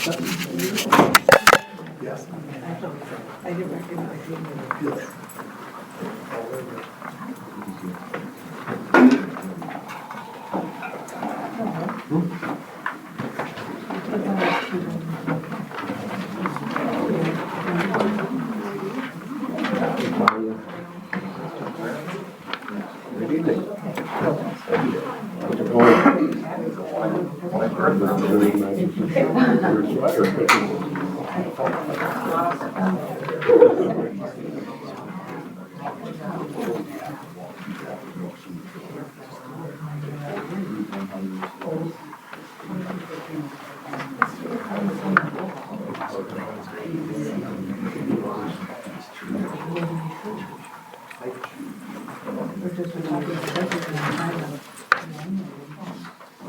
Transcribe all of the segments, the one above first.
Yes. I didn't recognize you. Yes. Good evening.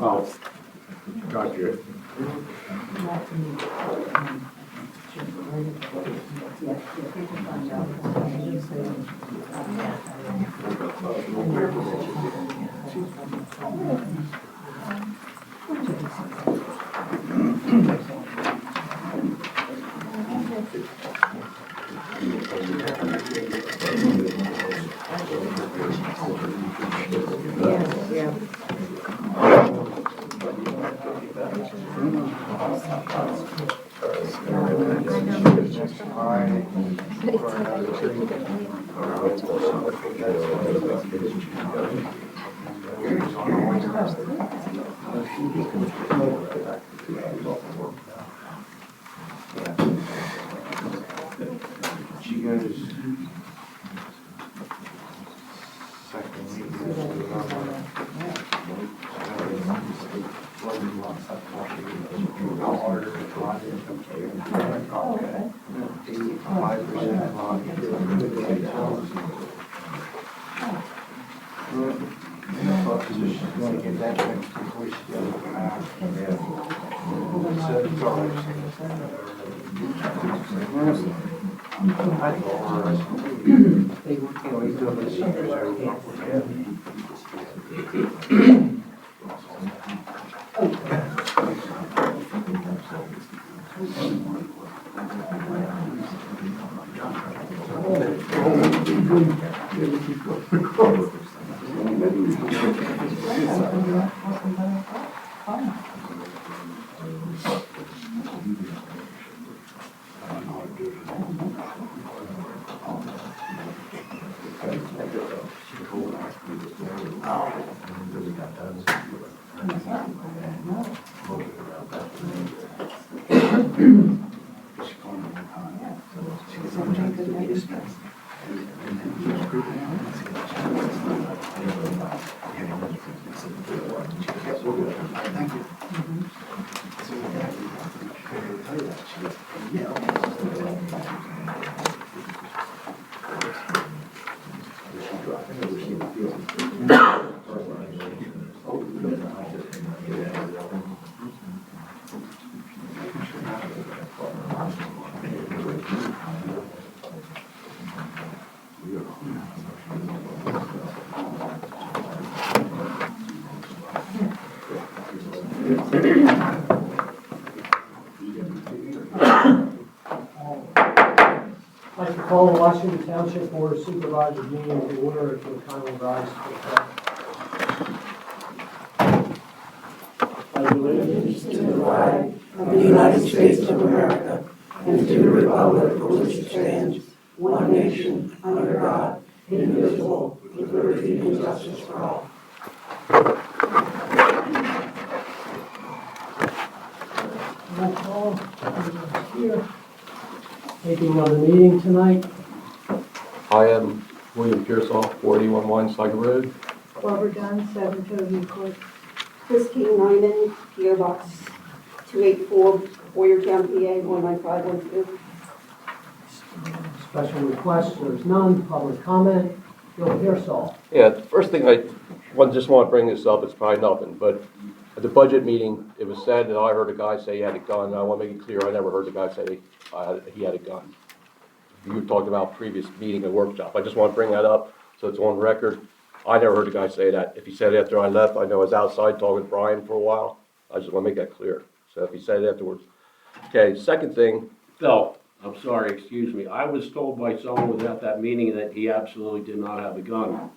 Oh, gotcha. She goes I'd like to call the Washington Township Board of Supervisors meeting to order if you'll kindly rise to the flag. Pledge allegiance To the flag of the United States of America and to the republic for which it stands, one nation, under God, indivisible, with liberty and justice for all. Roll call, everyone's here. Taking on the meeting tonight, I am William Pearsall, 41 Wineside Road. Barbara Dunn, 7 Toby Court. Christine Nyman, P.O. Box 284, Boyertown, PA 19512. special requests, there's none, public comment, Bill Pearsall. Yeah, the first thing just want to bring this up, it's probably nothing, but at the budget meeting, it was said that I heard a guy say he had a gun, and I want to make it clear, I never heard the guy say he had a gun. You were talking about previous meeting and workshop, I just want to bring that up, so it's on record. I never heard the guy say that. If he said it after I left, I know I was outside talking to Brian for a while, I just want to make that clear. So if he said it afterwards, Okay, second thing, Phil, I'm sorry, excuse me. I was told by someone who was at that meeting that he absolutely did not have a gun.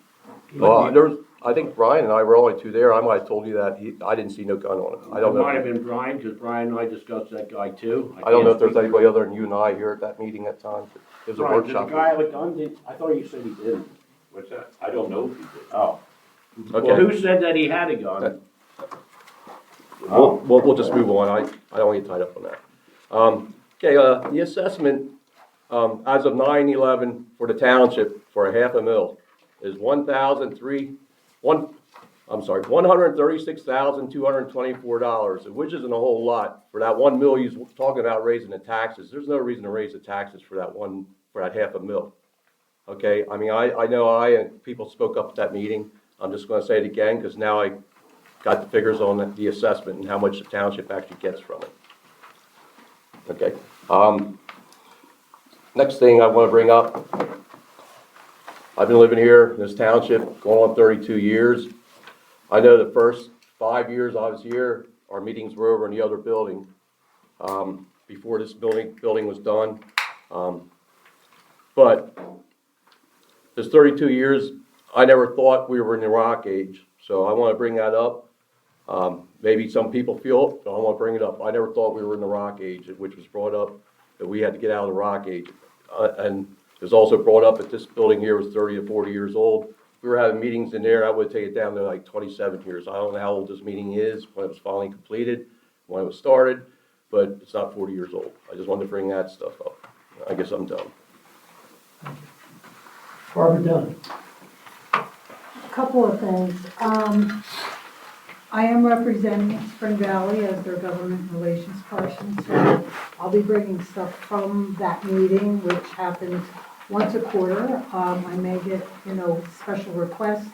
I think Brian and I were only two there. I might have told you that. I didn't see no gun on it. I don't It might know. have been Brian, because Brian and I discussed that guy too. I don't know if there's can't speak anybody other than you and I here at that meeting at times. It was a Brian, did the workshop. guy have a gun? I thought you said he didn't. What's that? I don't know if he did. Oh. Well, Okay. who said that he had a gun? We'll just move on. I don't want to get tied up on that. Okay, the assessment, as of 9/11 for the township for a $500,000 is $136,224, which isn't a whole lot for that $1 million he's talking about raising the taxes. There's no reason to raise the taxes for that $500,000. Okay, I mean, I know and people spoke up at that meeting. I'm just gonna say it again, because now I got the figures on the assessment and how much the township actually gets from it. Okay, next thing I wanna bring up, I've been living here in this township going on 32 years. I know the first 5 years I was here, our meetings were over in the other building, before this building was done. But this 32 years, I never thought we were in the rock age, so I want to bring that up. Maybe some people feel it, but I want to bring it up. I never thought we were in the rock age, which was brought up that we had to get out of the rock age. And it was also brought up that this building here was 30 to 40 years old. If we were having meetings in there, I would take it down to like 27 years. I don't know how old this meeting is, when it was finally completed, when it was started, but it's not 40 years old. I just wanted to bring that stuff up. I guess I'm done. Barbara Dunn. Couple of things. I am representing Spring Valley as their government relations person, so I'll be bringing stuff from that meeting, which happens once a quarter. I may get, special requests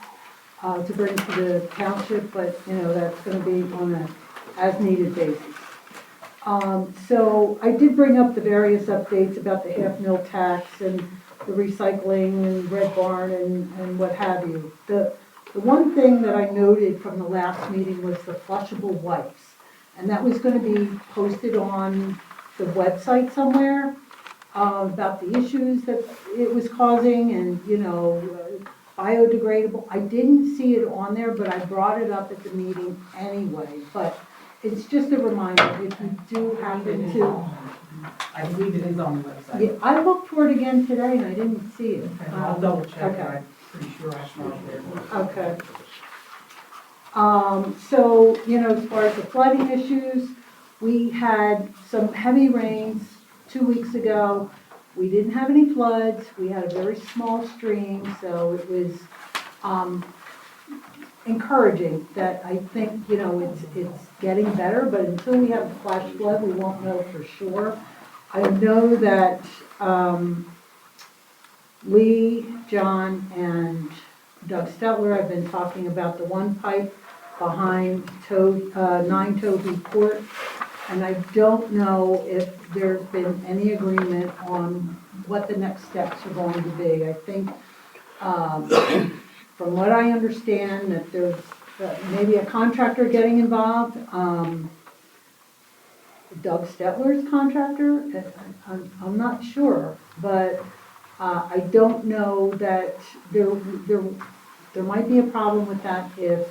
to bring to the township, but, that's gonna be on a as-needed basis. So I did bring up the various updates about the $500,000 tax and the recycling and Red Barn and what have you. The one thing that I noted from the last meeting was the flushable wipes. And that was gonna be posted on the website somewhere, about the issues that it was causing and, biodegradable. I didn't see it on there, but I brought it up at the meeting anyway. But it's just a reminder, if you do happen to, I believe it is on the website. yeah, I looked for it again today and I didn't see it. Okay, I'll double check, Okay. I'm pretty sure I saw it there. Okay. So, as far as the flooding issues, we had some heavy rains 2 weeks ago. We didn't have any floods. We had a very small stream, so it was, encouraging that I think, it's getting better, but until we have a flash flood, we won't know for sure. I know that, Lee, John, and Doug Stetler have been talking about the one pipe behind 9 Toby Court, and I don't know if there's been any agreement on what the next steps are going to be. I think, from what I understand, that there's maybe a contractor getting involved. Doug Stetler's contractor, I'm not sure, but I don't know that there might be a problem with that if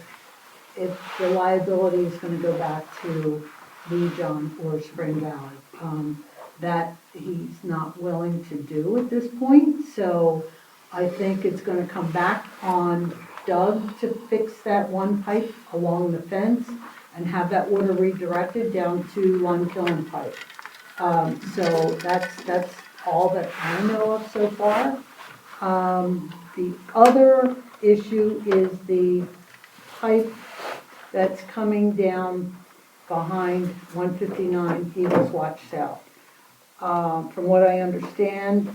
the liability is going to go back to Lee, John, or Spring Valley. That he's not willing to do at this point, so I think it's going to come back on Doug to fix that one pipe along the fence and have that water redirected down to Lund Kiln Pipe. So that's all that I know of so far. The other issue is the pipe that's coming down behind 159 Eagles Watch South. From what I understand,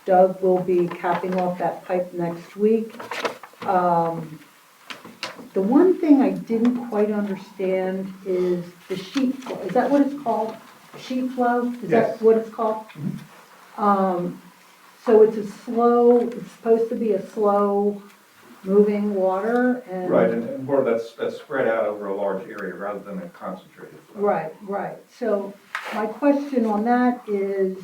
Doug will be capping off that pipe next week. The one thing I didn't quite understand is the sheet flow. Is that what it's called? Sheet flow? Is Yes. that what it's called? So it's it's supposed to be a slow moving water and. Right, and more that's spread out over a large area rather than a concentrated flow. Right. So my question on that is,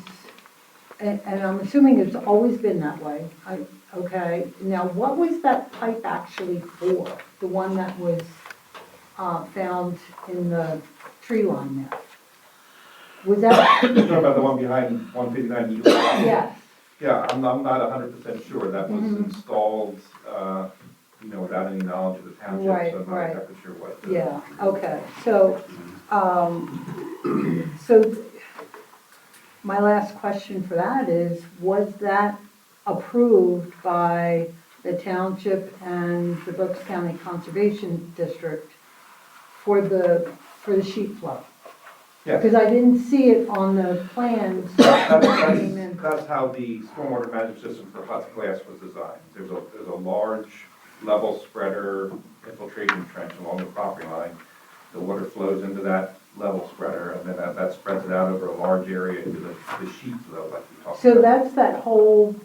and I'm assuming it's always been that way, okay, now what was that pipe actually for? The one that was, found in the tree line there? Was that, You're talking about the one behind 159 Eagle? yes, Yeah, I'm not 100% sure. That was Mhm. installed, without any knowledge of the township, Right, so I'm not right. exactly sure what. yeah, okay, so, so my last question for that is, was that approved by the township and the Berks County Conservation District for the sheet flow? Yes. Because I didn't see it on the plans that came in. That's how the stormwater management system for Hut's Glass was designed. There's a large level spreader infiltration trench along the property line. The water flows into that level spreader, and then that spreads it out over a large area into the sheet flow like we talked So about. that's that whole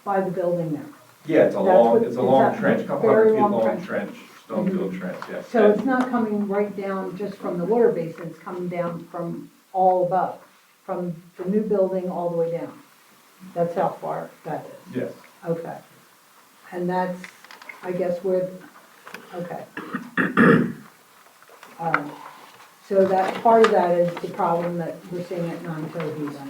by the building there. Yeah, it's a That's long, what- it's a it's long that trench, couple very hundred feet long long trench. trench, stone-filled trench, yes. So it's not coming right down just from the water basin, it's coming down from all above, from the new building all the way down. That's how far that is. Yes. Okay. And that's, I guess, where, okay. So that, part of that is the problem that we're seeing at 9 Toby then,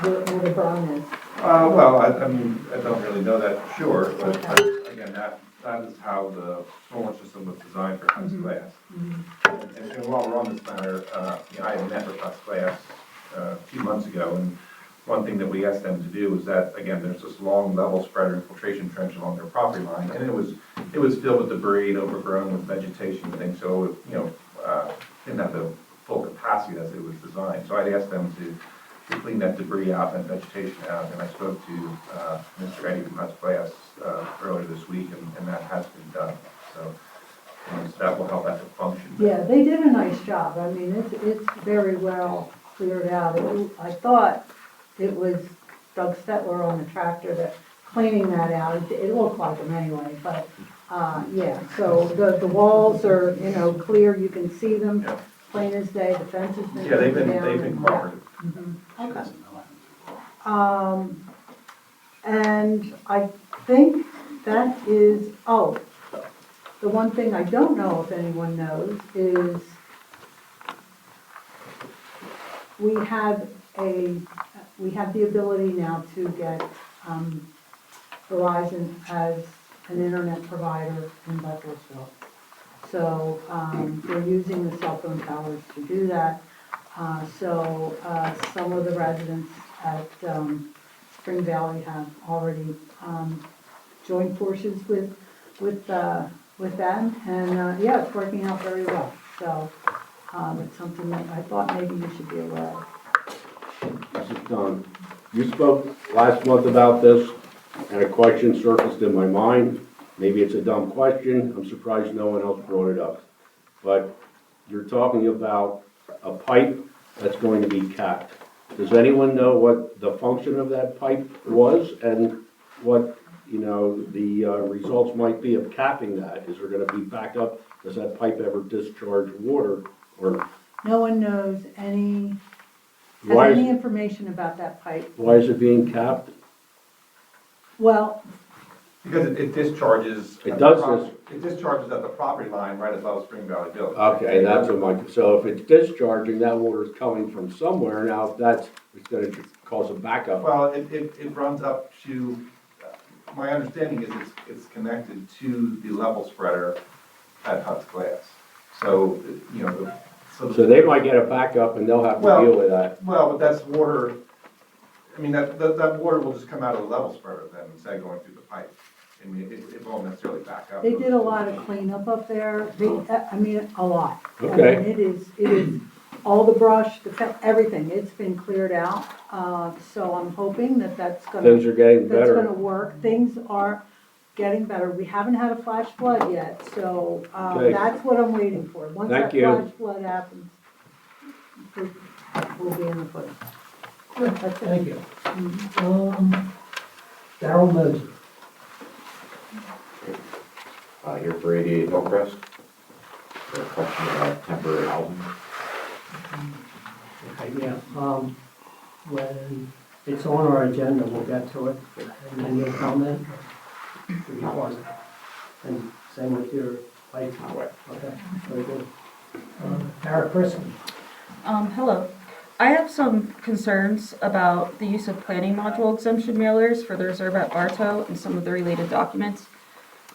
where the burn is. Well, I mean, I don't really know that for sure, but Okay. again, that is how the stormwater system was designed for Hut's Glass. And while we're on this matter, I had met with Hut's Glass a few months ago, and one thing that we asked them to do was that, again, there's this long level spreader infiltration trench along their property line, and it was filled with debris and overgrown with vegetation and things, so, didn't have the full capacity as it was designed. So I'd asked them to clean that debris out and that vegetation out, and I spoke to Mr. Eddie from Hut's Glass earlier this week, and that has been done. So that will help that to function. Yeah, they did a nice job. I mean, it's very well cleared out. I thought it was Doug Stetler on the tractor that cleaning that out. It looked like him anyway, but, yeah. So the walls are, clear, you can see them, Yeah. plain as day. The fence has been Yeah, they've taken been down. cooperative. Okay. And I think that is, the one thing I don't know if anyone knows is we have the ability now to get Verizon as an internet provider in Becklersville. So they're using the cell phone towers to do that. So some of the residents at Spring Valley have already joined forces with them, and yeah, it's working out very well. So it's something that I thought maybe you should be aware of. Mrs. Dunn, you spoke last month about this, and a question surfaced in my mind. Maybe it's a dumb question, I'm surprised no one else brought it up. But you're talking about a pipe that's going to be capped. Does anyone know what the function of that pipe was and what, the results might be of capping that? Is there gonna be backup? Does that pipe ever discharge water? Or No one knows any why information about that pipe. is it being capped? Well, Because it discharges. It at does the prop- It discharges at the property line right above Spring Valley Village. Okay, that's what so if it's discharging, that water is coming from somewhere. Now, it's gonna cause a backup. Well, it runs up to, my understanding is it's connected to the level spreader at Hut's Glass. So, So they might get a backup and they'll have to Well- deal with that. Well, but that's water, I mean, that water will just come out of the level spreader then, instead of going through the pipe. I mean, it won't necessarily back up. they did a lot of cleanup up there. A lot. Okay. I mean, it is all the brush, everything. It's been cleared out. So I'm hoping that that's gonna. Things are getting That's better. gonna work. Things are getting better. We haven't had a flash flood yet, so, Okay. that's what I'm waiting for. Once Thank that you. flash flood happens, we'll be in the pudding. That's it. Thank you. Darrell Moser. Here for 88 Hillcrest. For a question about temporary housing. Okay, yeah, when it's on our agenda, we'll get to it, and then you'll comment. Should be fine. And same with your height. Okay, very good. Tara Chrisman. Hello. I have some concerns about the use of planning module exemption mailers for the reserve at Bartow and some of the related documents.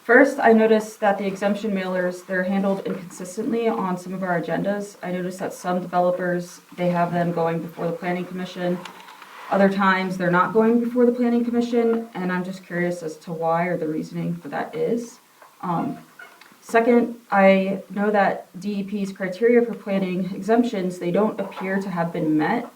First, I noticed that the exemption mailers, they're handled inconsistently on some of our agendas. I noticed that some developers, they have them going before the planning commission. Other times, they're not going before the planning commission, and I'm just curious as to why or the reasoning for that is. Second, I know that DEP's criteria for planning exemptions, they don't appear to have been met,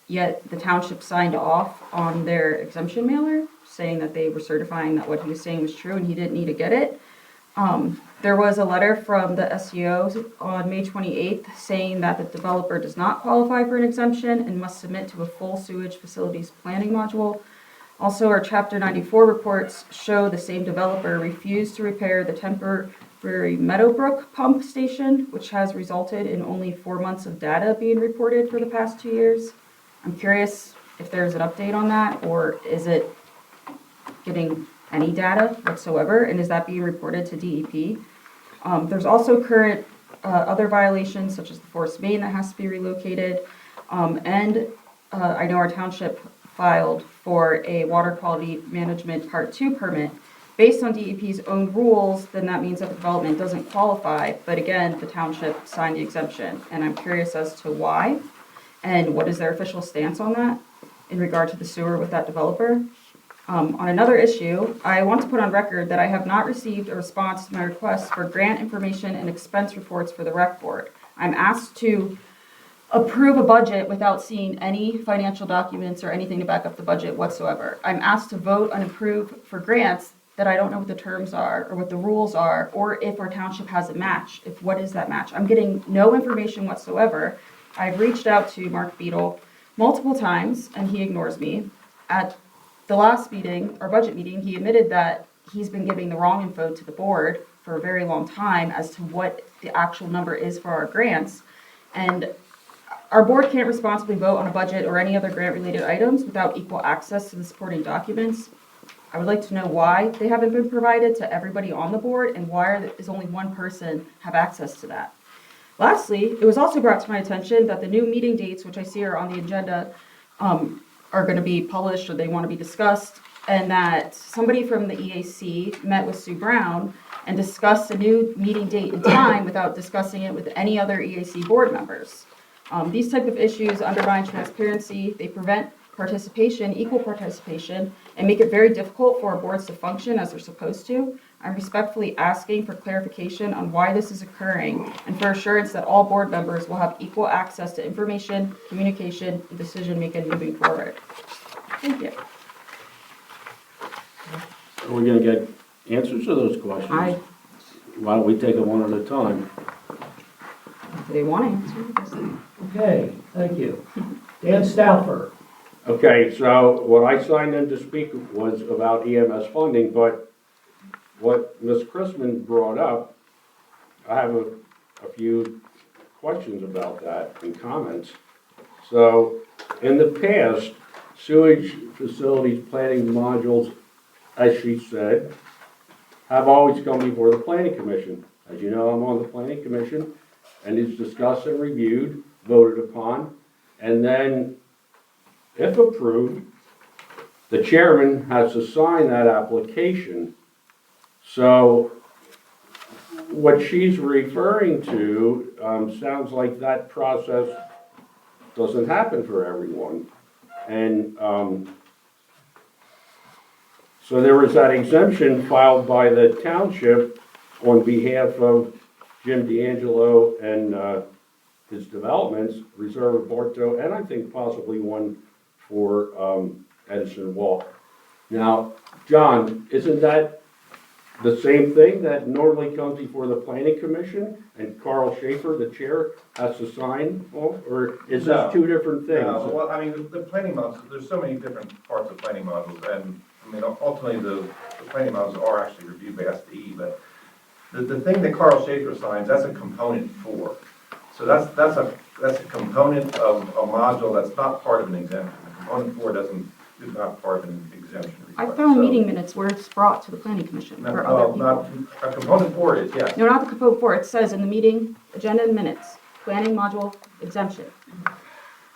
yet the township signed off on their exemption mailer, saying that they were certifying that what he was saying was true and he didn't need to get it. There was a letter from the SEOs on May 28th saying that the developer does not qualify for an exemption and must submit to a full sewage facilities planning module. Also, our Chapter 94 reports show the same developer refused to repair the temporary Meadowbrook pump station, which has resulted in only 4 months of data being reported for the past 2 years. I'm curious if there's an update on that, or is it getting any data whatsoever, and is that being reported to DEP? There's also current other violations, such as the forced main that has to be relocated, and I know our township filed for a water quality management Part 2 permit. Based on DEP's own rules, then that means that the development doesn't qualify, but again, the township signed the exemption, and I'm curious as to why, and what is their official stance on that in regard to the sewer with that developer. On another issue, I want to put on record that I have not received a response to my request for grant information and expense reports for the rec board. I'm asked to approve a budget without seeing any financial documents or anything to back up the budget whatsoever. I'm asked to vote and approve for grants that I don't know what the terms are or what the rules are, or if our township has a match, if what is that match. I'm getting no information whatsoever. I've reached out to Mark Beadle multiple times and he ignores me. At the last meeting, our budget meeting, he admitted that he's been giving the wrong info to the board for a very long time as to what the actual number is for our grants. And our board can't responsibly vote on a budget or any other grant-related items without equal access to the supporting documents. I would like to know why they haven't been provided to everybody on the board and why is only one person have access to that. Lastly, it was also brought to my attention that the new meeting dates, which I see are on the agenda, are going to be published or they want to be discussed, and that somebody from the EAC met with Sue Brown and discussed a new meeting date and time without discussing it with any other EAC board members. These type of issues undermine transparency, they prevent participation, equal participation, and make it very difficult for our boards to function as they're supposed to. I'm respectfully asking for clarification on why this is occurring and for assurance that all board members will have equal access to information, communication, and decision-making moving forward. Thank you. Are we gonna get answers to those questions? Why don't we take them one at a time? Do they want to answer? Okay, thank you. Dan Stouffer. Okay, so what I signed in to speak was about EMS funding, but what Ms. Chrisman brought up, I have a few questions about that and comments. So, in the past, sewage facilities planning modules, as she said, have always come before the planning commission. As you know, I'm on the planning commission, and it's discussed and reviewed, voted upon, and then, if approved, the chairman has to sign that application. So what she's referring to sounds like that process doesn't happen for everyone. And so there was that exemption filed by the township on behalf of Jim D'Angelo and his developments, Reserve of Bartow, and I think possibly one for Edison Walk. Now, John, isn't that the same thing that normally comes before the planning commission and Carl Schaefer, the chair, has to sign off, or is No. this two different things? No, well, I mean, the planning modules, there's so many different parts of planning modules, and, I mean, ultimately, the planning modules are actually reviewed by SDE, but the thing that Carl Schaefer signs, that's a component 4. So that's a component of a module that's not part of an exemption. Component 4 is not part of an exemption I request. found So- meeting minutes where it's brought to the planning commission No, for other no, people. not, component 4 is, yes. No, not the component 4, it says in the meeting, agenda and minutes, planning module exemption.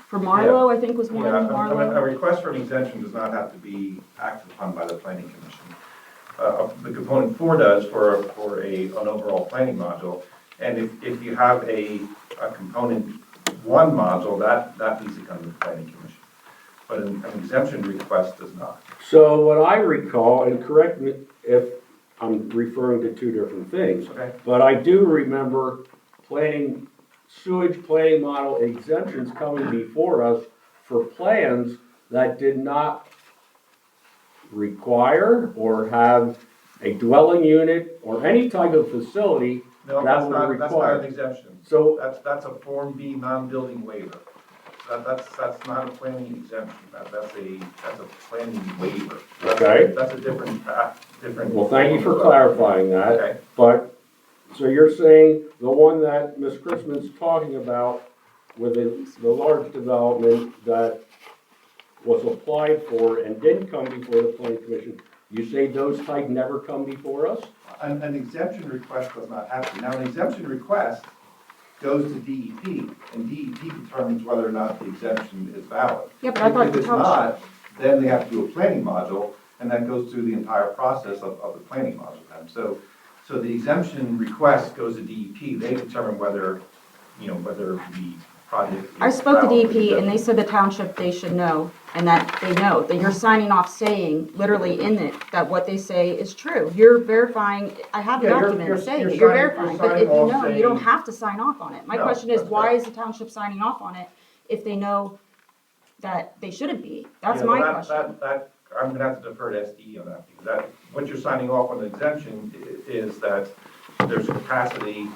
For Marlowe, I think was one, Yeah, a Marlowe. request for an exemption does not have to be acted upon by the planning commission. The component 4 does for an overall planning module. And if you have a component 1 module, that needs to come to the planning commission. But an exemption request does not. So what I recall, and correct me if I'm referring to two different things, Okay? but I do remember sewage planning model exemptions coming before us for plans that did not require or have a dwelling unit or any type of facility No, that that's would not an require. exemption. So, That's a Form B non-building waiver. That's not a planning exemption. That's a planning waiver. Okay. That's a different. well, thank you for clarifying that. Okay. But, so you're saying the one that Ms. Christman's talking about with the large development that was applied for and didn't come before the planning commission, you say those type never come before us? An exemption request does not have to. Now, an exemption request goes to DEP, and DEP determines whether or not the exemption is valid. Yeah, but I thought If the it's township, not, then they have to do a planning module, and that goes through the entire process of the planning module. And so the exemption request goes to DEP. They determine whether the project is I spoke to valid. DEP and they said the township, they should know, and that they know, that you're signing off saying, literally in it, that what they say is true. You're verifying, I have a Yeah, you're- document you're- saying you're it, you're signing- verifying, you're but if signing you off know, you don't saying- have to sign off on it. My No, question is, that's why right. is the township signing off on it if they know that they shouldn't be? That's Yeah, my well, question. I'm gonna have to defer to SDE on that, because what you're signing off on the exemption is that there's capacity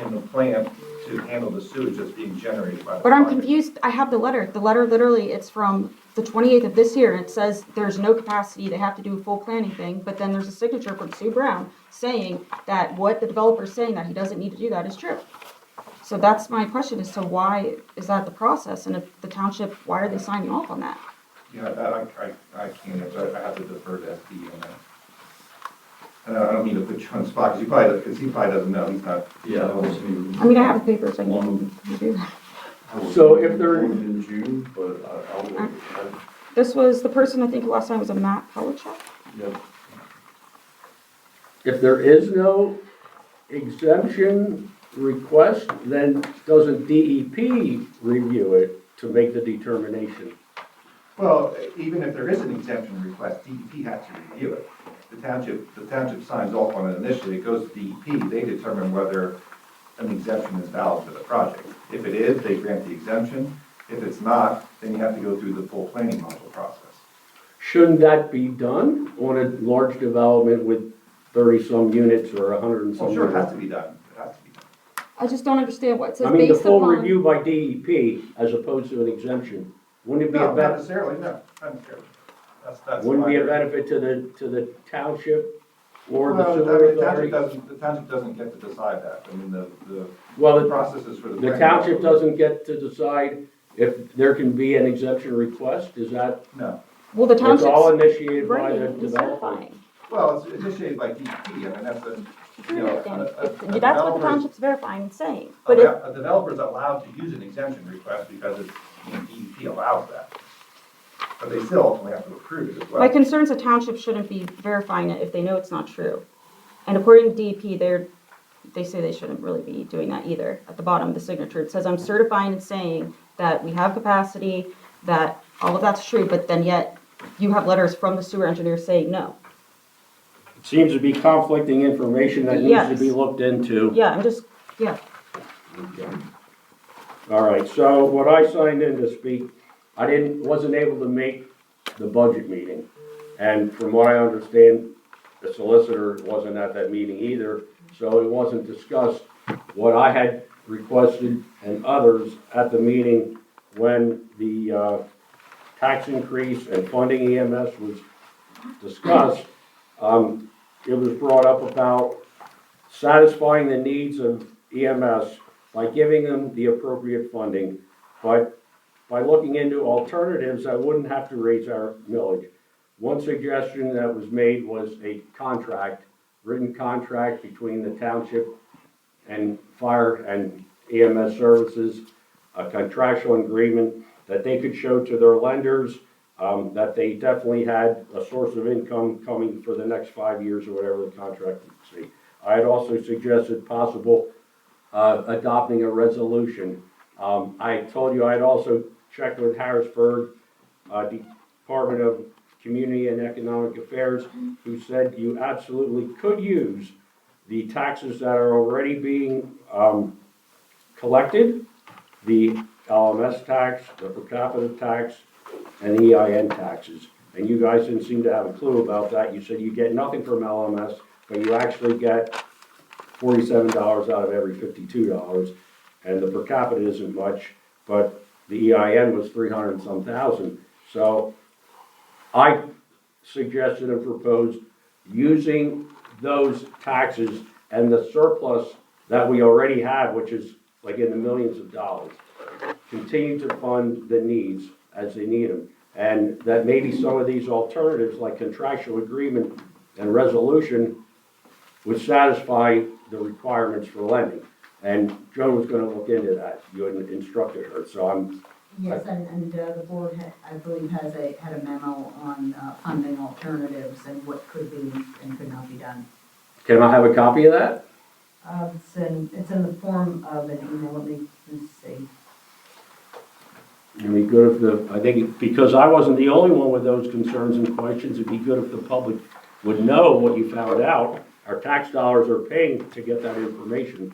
in the plant to handle the sewage that's being generated by the But I'm project. confused, I have the letter literally, it's from the 28th of this year, and it says there's no capacity, they have to do a full planning thing, but then there's a signature from Sue Brown saying that what the developer's saying, that he doesn't need to do that, is true. So that's my question as to why is that the process, and if the township, why are they signing off on that? Yeah, I can't answer, I have to defer to SDE on that. And I don't mean to put you on the spot, because he probably doesn't know, he's not. Yeah, I mean, I have the papers, I can do that. So if they're- In June, but I'll. This was, the person I think last time was a Matt Pelichek. Yep. If there is no exemption request, then doesn't DEP review it to make the determination? Well, even if there is an exemption request, DEP has to review it. The township signs off on it initially, it goes to DEP, they determine whether an exemption is valid for the project. If it is, they grant the exemption. If it's not, then you have to go through the full planning module process. Shouldn't that be done on a large development with 30-some units or 100 and some Well, sure, it has units? to be done, it has to be done. I just don't understand what it says I mean, the based full upon. review by DEP as opposed to an exemption. Wouldn't it be a No, not benefit? necessarily, no, not necessarily. That's. Wouldn't be a fine. benefit to the township or the Well, sewer the township authority? the township doesn't get to decide that. I mean, the Well, the process is for the. the planning township module. doesn't get to decide if there can be an exemption request, is that? No. Well, the It's all township's initiated by the writing and developer. certifying. Well, it's initiated by DEP, I mean, that's a, you know. And a that's what the developer's- township's verifying and saying. But if, A developer's allowed to use an exemption request because it's, DEP allows that. But they still ultimately have to approve it as well. my concern's the township shouldn't be verifying it if they know it's not true. And according to DEP, they say they shouldn't really be doing that either. At the bottom of the signature, it says, I'm certifying and saying that we have capacity, that all of that's true, but then yet you have letters from the sewer engineer saying no. It seems to be conflicting information that needs to Yes. be looked into. Yeah, I'm just, yeah. All right, so what I signed in to speak, wasn't able to make the budget meeting. And from what I understand, the solicitor wasn't at that meeting either, so it wasn't discussed what I had requested and others at the meeting when the tax increase and funding EMS was discussed. It was brought up about satisfying the needs of EMS by giving them the appropriate funding, but by looking into alternatives that wouldn't have to raise our millage. One suggestion that was made was a contract, written contract between the township and fire and EMS services, a contractual agreement that they could show to their lenders, that they definitely had a source of income coming for the next 5 years or whatever the contract would say. I had also suggested possible adopting a resolution. I told you I'd also checked with Harrisburg Department of Community and Economic Affairs, who said you absolutely could use the taxes that are already being collected, the LMS tax, the per capita tax, and the EIN taxes. And you guys didn't seem to have a clue about that. You said you get nothing from LMS, but you actually get $47 out of every $52. And the per capita isn't much, but the EIN was 300 and some thousand. So I suggested and proposed using those taxes and the surplus that we already have, which is like in the millions of dollars, continue to fund the needs as they need them. And that maybe some of these alternatives like contractual agreement and resolution would satisfy the requirements for lending. And Joan was gonna look into that. You had instructed her, so I'm. Yes, and the board, I believe, had a memo on funding alternatives and what could be and could not be done. Can I have a copy of that? It's in the form of an email, let me see. It'd be good if I think, because I wasn't the only one with those concerns and questions, it'd be good if the public would know what you found out. Our tax dollars are paying to get that information.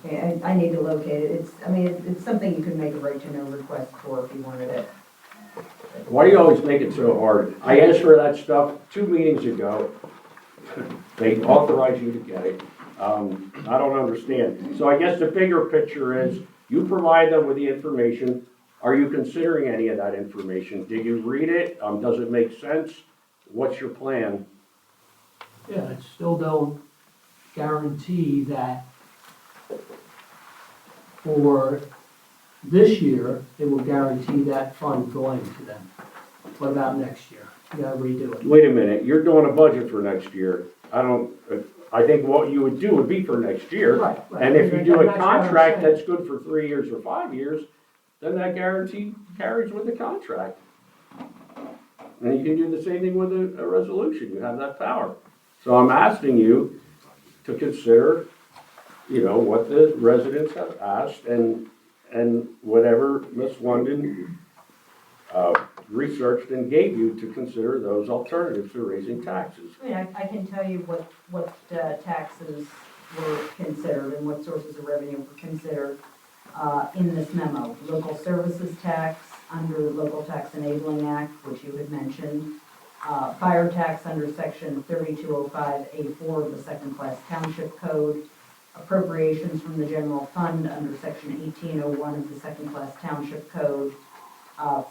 Okay, I need to locate it. It's something you could make a right to know request for if you wanted it. Why do you always make it so hard? I asked for that stuff 2 meetings ago. They authorized you to get it. I don't understand. So I guess the bigger picture is, you provide them with the information. Are you considering any of that information? Did you read it? Does it make sense? What's your plan? Yeah, it still don't guarantee that for this year, it will guarantee that fund going to them. What about next year? You gotta redo it. Wait a minute, you're doing a budget for next year. I think what you would do would be for next year. Right. And if you do a That's what I'm contract saying. that's good for 3 years or 5 years, then that guarantee carries with the contract. And you can do the same thing with a resolution, you have that power. So I'm asking you to consider, what the residents have asked and whatever Ms. London researched and gave you to consider those alternatives to raising taxes. I can tell you what taxes were considered and what sources of revenue were considered in this memo. Local services tax under the Local Tax Enabling Act, which you had mentioned. Fire tax under section 3205A4 of the Second Class Township Code. Appropriations from the general fund under section 1801 of the Second Class Township Code.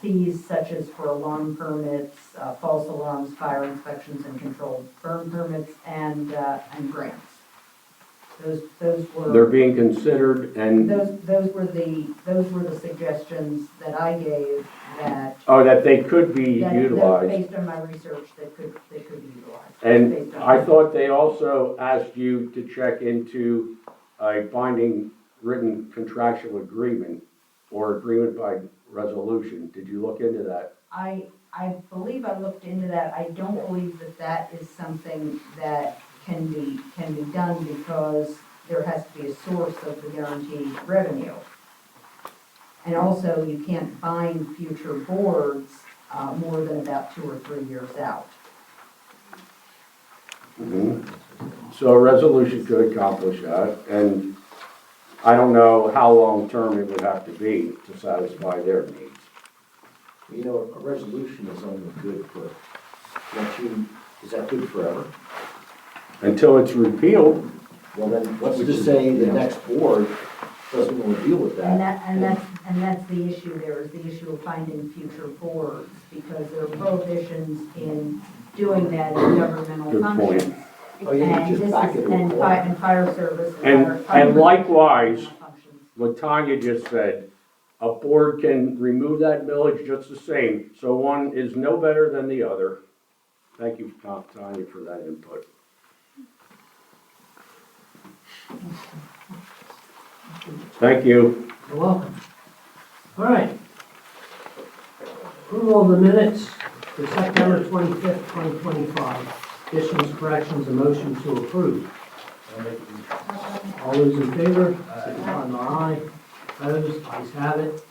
Fees such as for alarm permits, false alarms, fire inspections, and controlled burn permits, and grants. Those were. They're being considered and, Those were the suggestions that I gave that. that they could be that utilized. Based on my research, that could be utilized. And based on- I thought they also asked you to check into a binding written contractual agreement or agreement by resolution. Did you look into that? I believe I looked into that. I don't believe that is something that can be done because there has to be a source of the guaranteed revenue. And also, you can't bind future boards more than about 2 or 3 years out. So a resolution could accomplish that, and I don't know how long-term it would have to be to satisfy their needs. A resolution is only good for, is that good forever? Until it's repealed, Well, then, let's just say the next board doesn't want to deal with And that. that's the issue there, is the issue of finding future boards, because there are prohibitions in doing that in governmental Good point. functions. Oh, you And can this just back is, it to a and corner. fire, and fire service. And likewise, functions. what Tanya just said, a board can remove that millage just the same, so one is no better than the other. Thank you, Tanya, for that input. Thank you. You're welcome. All right. Approval of the minutes for September 25th, 2025. Additions, corrections, a motion to approve. All those in favor, signify by aye. Opposed, ayes have it.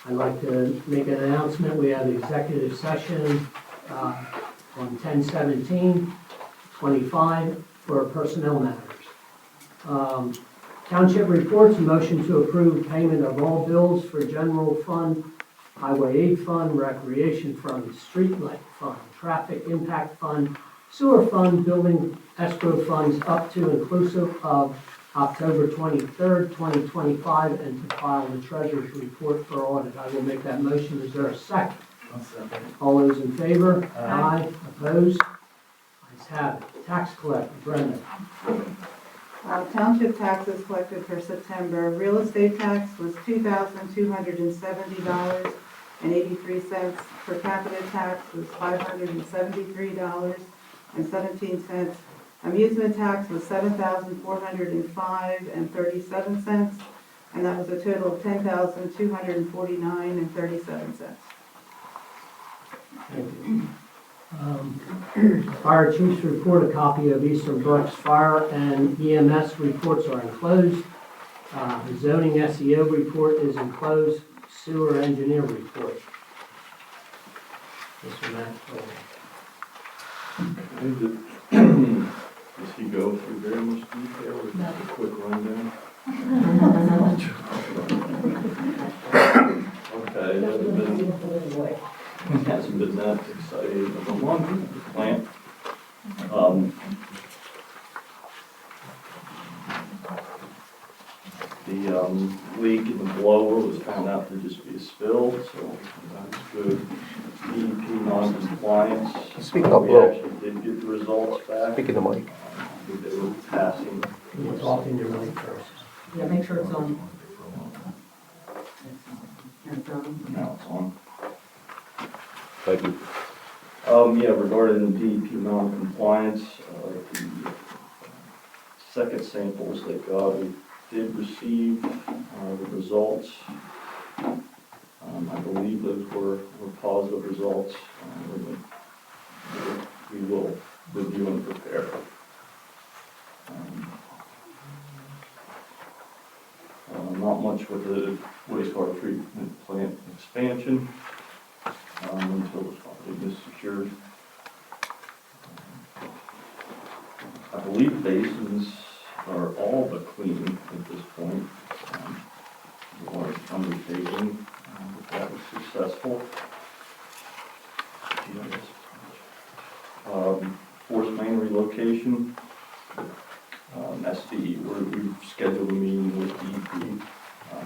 I'd like to make an announcement. We have executive session on 10/17/25 for personnel matters. Township reports, a motion to approve payment of all bills for general fund, highway aid fund, recreation fund, street light fund, traffic impact fund, sewer fund, building escrow funds up to inclusive of October 23rd, 2025, and to file the treasurer's report for audit. I will make that motion. Is there a second? All those in favor? Aye. Opposed? Ayes have it. Tax collector, Brenda. Township taxes collected for September. Real estate tax was $2,270.83. Per capita tax was $573.17. Amusement tax was $7,405.37, and that was a total of $10,249.37. Thank you. Fire chief's report, a copy of Eastern Berks Fire and EMS reports are enclosed. The zoning SEO report is enclosed. Sewer engineer report. Mr. Maxwell. Does he go through very much detail or just a quick rundown? Okay, hasn't been that exciting of a month with the plant. The leak in the blower was found out to just be a spill, so that's good. DEP non-compliance. Speak up, We Will. actually did get the results back. Speak in the mic. They were passing. You can talk in your mic first. Yeah, make sure it's on. It's on. Now it's on. Thank you. Yeah, regarding the DEP non-compliance, the second samples they got, we did receive the results. I believe those were positive results. We will review and prepare. Not much with the wastewater treatment plant expansion until the funding is secured. I believe basins are all but clean at this point. The water's undertaking, if that was successful. Force main relocation. SDE, we've scheduled a meeting with DEP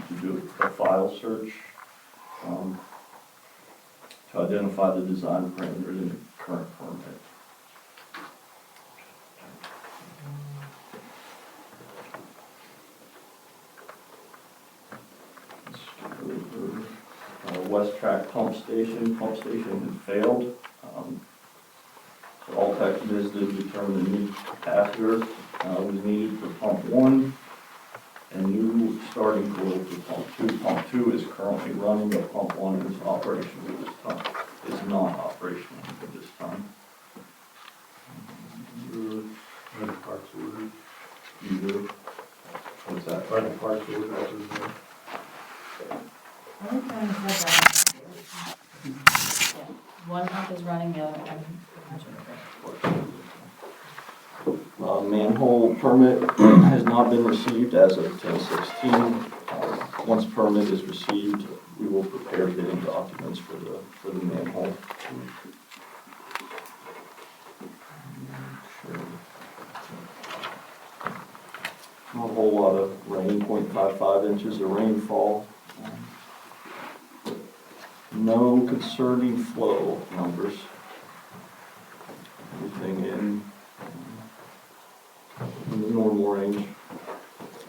to do a file search to identify the design parameters in the current permit. West Track pump station had failed. So all tech visited determined a new catheter was needed for pump 1 and new starting coil for pump 2. Pump 2 is currently running, but pump 1 is operational at this time. Is not operational at this time. Parts order. Either. What's that? Running parts order, that's his name. One pump is running, the other one. Manhole permit has not been received as of 10/16. Once permit is received, we will prepare bidding documents for the manhole. Not a whole lot of rain, 0.55 inches of rainfall. No concerning flow numbers. Everything in the normal range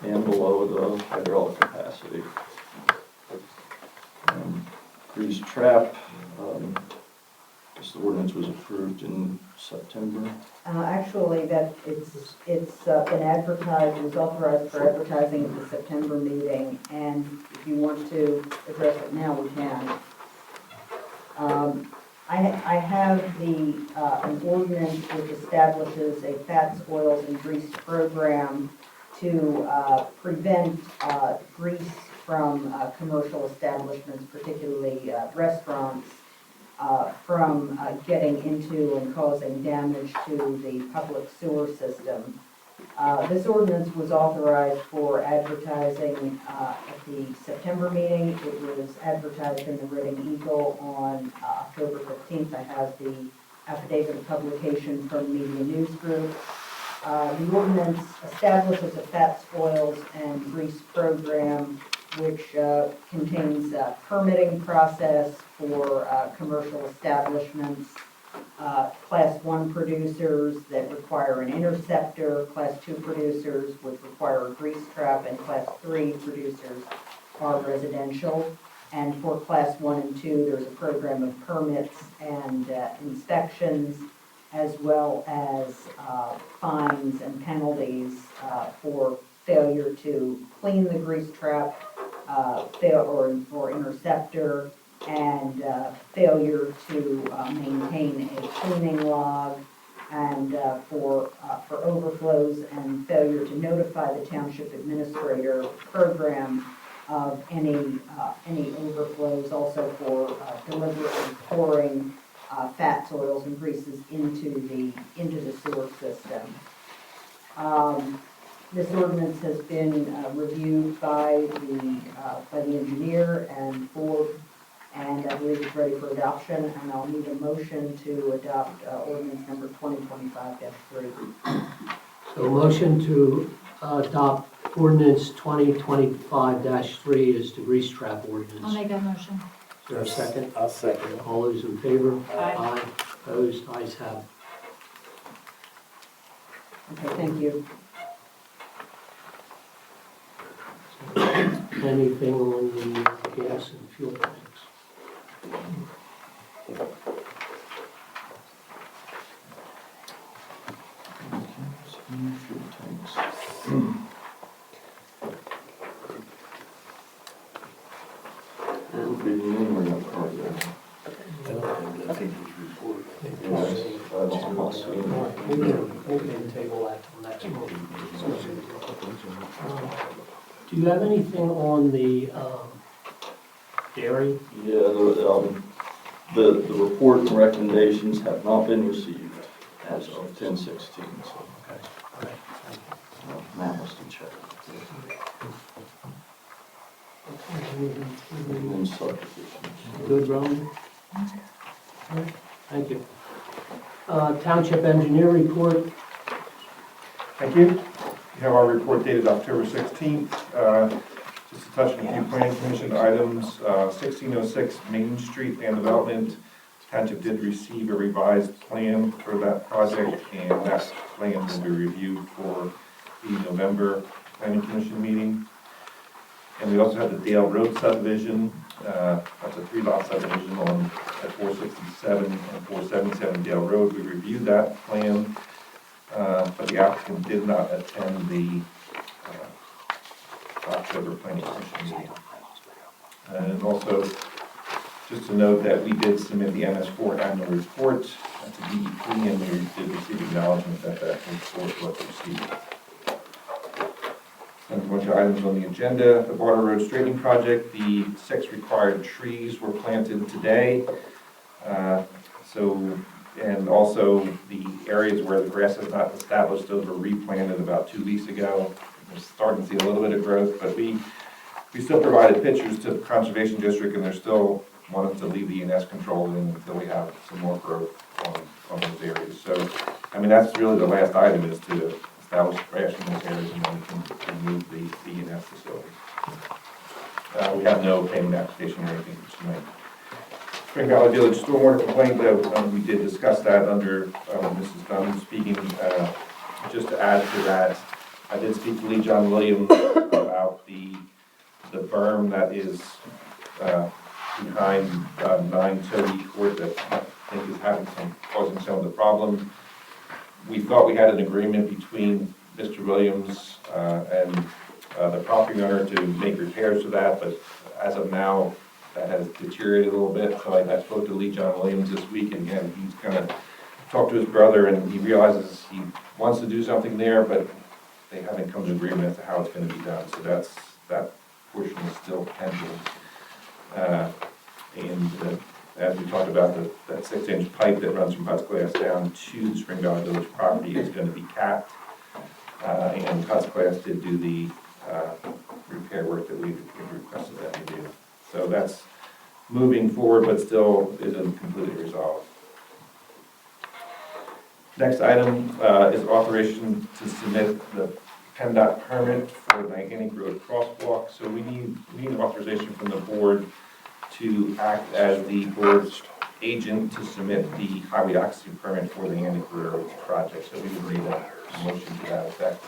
and below the hydraulic capacity. Grease trap, this ordinance was approved in September. Actually, that it's been advertised, it was authorized for advertising at the September meeting, and if you want to address it now, we can. I have an ordinance which establishes a fats, oils, and grease program to prevent grease from commercial establishments, particularly restaurants, from getting into and causing damage to the public sewer system. This ordinance was authorized for advertising at the September meeting. It was advertised in the Reading Eagle on October 15th. I have the affidavit of publication from Media News Group. The ordinance establishes a fats, oils, and grease program which contains a permitting process for commercial establishments, Class 1 producers that require an interceptor, Class 2 producers which require a grease trap, and Class 3 producers are residential. And for Class 1 and 2, there's a program of permits and inspections, as well as fines and penalties for failure to clean the grease trap, or interceptor, and failure to maintain a cleaning log, and for overflows and failure to notify the township administrator program of any overflows, also for deliberately pouring fats, oils, and greases into the sewer system. This ordinance has been reviewed by the engineer and I believe it's ready for adoption, and I'll need a motion to adopt ordinance number 2025-3. So a motion to adopt ordinance 2025-3 is the grease trap ordinance. I'll make that motion. Is there a second? I'll second. All those in favor? Aye. Opposed? Ayes have it. Okay, thank you. Anything on the gas and fuel tanks? Fuel tanks. We're not part of that. I think he's reported. Yes, that's a must. All right, we can table that till next month. Do you have anything on the dairy? Yeah, the report and recommendations have not been received as of 10/16, so Okay, all right, thank Matt must have checked. you. And then subdivisions. Good, Roman? All right, thank you. Township engineer report. Thank you. We have our report dated October 16th. Just to touch on a few planning commission items. 1606 Main Street land development. Township did receive a revised plan for that project, and that plan will be reviewed for the November planning commission meeting. And we also have the Dale Road subdivision. That's a 3-lot subdivision at 467 and 477 Dale Road. We reviewed that plan, but the applicant did not attend the October planning commission meeting. And also, just to note that we did submit the MS4 annual report to DEP, and we did receive acknowledgement that that report was received. And a bunch of items on the agenda. The Barter Road straightening project, the 6 required trees were planted today. And also the areas where the grass is not established, those were replanted about 2 weeks ago. We're starting to see a little bit of growth, but we still provided pictures to the Conservation District, and they're still wanting to leave the ENS control in until we have some more growth on those areas. So, I mean, that's really the last item, is to establish crashing in those areas, and then we can remove the E&F facility. We have no payment application or anything tonight. Spring Valley Village stormwater complaint, we did discuss that under Mrs. Dunn speaking. Just to add to that, I did speak to Lee John Williams about the berm that is behind 930 Court that I think is causing some of the problem. We thought we had an agreement between Mr. Williams and the property owner to make repairs to that, but as of now, that has deteriorated a little bit. So I spoke to Lee John Williams this week, and again, he's kind of talked to his brother, and he realizes he wants to do something there, but they haven't come to agreement as to how it's going to be done. So that portion is still pending. As we talked about, that 6-inch pipe that runs from Huts Glass down to the Spring Valley Village property is going to be capped. And Huts Glass did do the repair work that we requested that they do. So that's moving forward, but still isn't completely resolved. Next item is authorization to submit the PennDOT permit for the Niantic Road crosswalk. So we need authorization from the board to act as the board's agent to submit the highway occupancy permit for the Niantic Road project. So we would need a motion to that effect.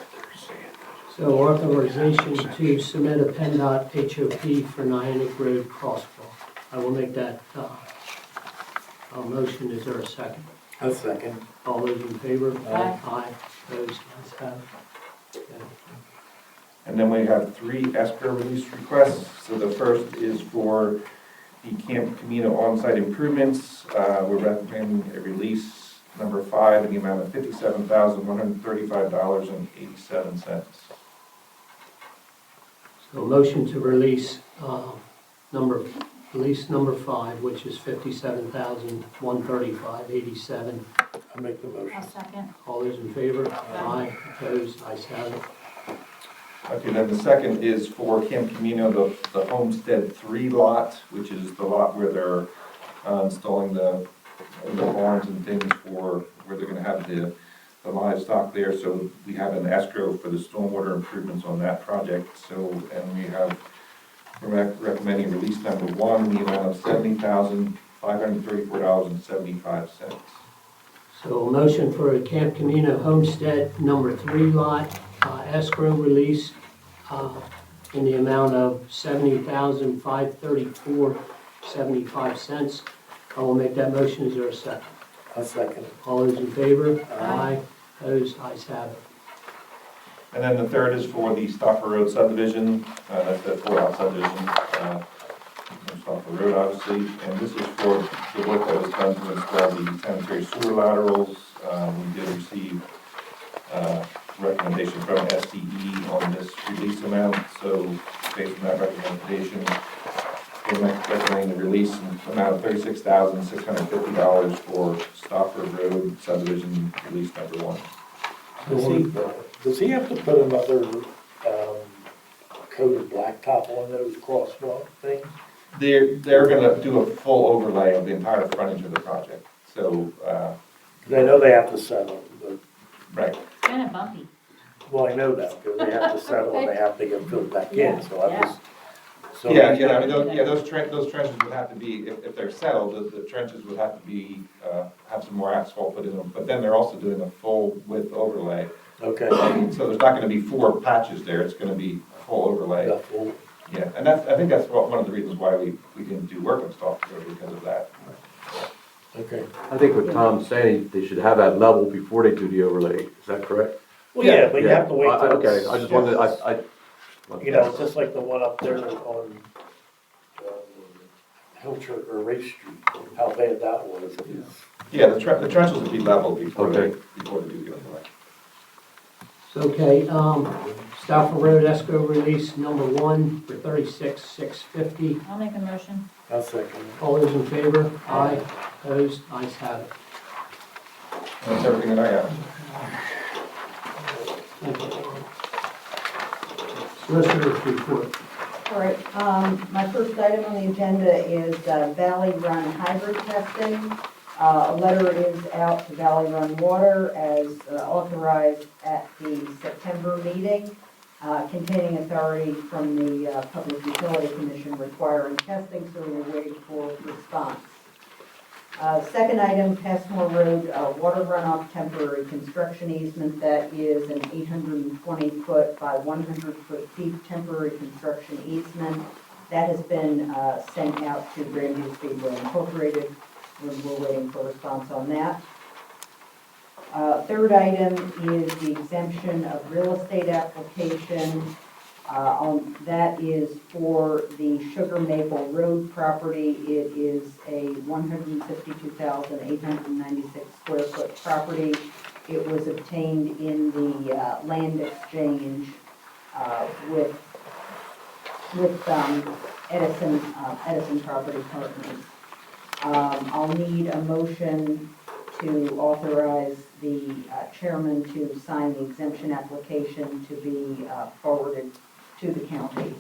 So authorization to submit a PennDOT HOP for Niantic Road crosswalk. I will make that motion. Is there a second? A second. All those in favor? Aye. Aye. Opposed? Ayes have it. Okay. And then we have 3 escrow release requests. So the first is for the Camp Camino on-site improvements. We're recommending a release number 5 in the amount of $57,135.87. So motion to release number 5, which is $57,135.87. I make the motion. I'll second. All those in favor? Aye. Opposed? Ayes have it. Okay, then the second is for Camp Camino, the Homestead 3 lot, which is the lot where they're installing the barns and things for where they're going to have the livestock there. So we have an escrow for the stormwater improvements on that project. So, and we're recommending release number 1 in the amount of $70,534.75. So a motion for a Camp Camino Homestead number 3 lot escrow release in the amount of $70,534.75. I will make that motion. Is there a second? A second. All those in favor? Aye. Opposed? Ayes have it. And then the third is for the Stauffer Road subdivision. That's the 4-lot subdivision on Stauffer Road, obviously. And this is for the work that was done to install the sanitary sewer laterals. We did receive recommendation from SDE on this release amount. So based on that recommendation, we're recommending the release amount of $36,650 for Stauffer Road subdivision release number 1. Does he have to put another coated blacktop on those crosswalk things? They're gonna do a full overlay of the entire frontage of the project. So, 'Cause I know they have to settle, but, right. Kind of bumpy. well, I know that, because they have to settle and they have to get filled back in, so I was. So Yeah, I mean, those trenches would have to be, if they're settled, the trenches would have to be, have some more asphalt put in them. But then they're also doing a full width overlay. Okay. So there's not gonna be 4 patches there, it's gonna be a full overlay. Yeah, well, Yeah, and I think that's one of the reasons why we didn't do work on Stauffer Road, because of that. okay. I think what Tom's saying, they should have that level before they do the overlay. Is that correct? Well, yeah, but you have to wait till. Okay, I just wanted, You know, it's just like the one up there on Hillchurch or Race Street, how bad that was. Yeah, the trenches would be level before they Okay. do the overlay. Okay, Stauffer Road escrow release number 1 for $36,650. I'll make a motion. I'll second. All those in favor? Aye. Opposed? Ayes have it. That's everything that I have. Thank you. Solicitor's report. All right, my first item on the agenda is Valley Run hybrid testing. A letter is out to Valley Run Water as authorized at the September meeting, containing authority from the Public Utility Commission requiring testing, so we're waiting for response. Second item, Passmore Road, water runoff temporary construction easement. That is an 820-foot by 100-foot deep temporary construction easement. That has been sent out to Grandview Speedway Incorporated. We're waiting for a response on that. Third item is the exemption of real estate application. That is for the Sugar Maple Road property. It is a 152,896 square foot property. It was obtained in the land exchange with Edison Property Partners. I'll need a motion to authorize the chairman to sign the exemption application to be forwarded to the county.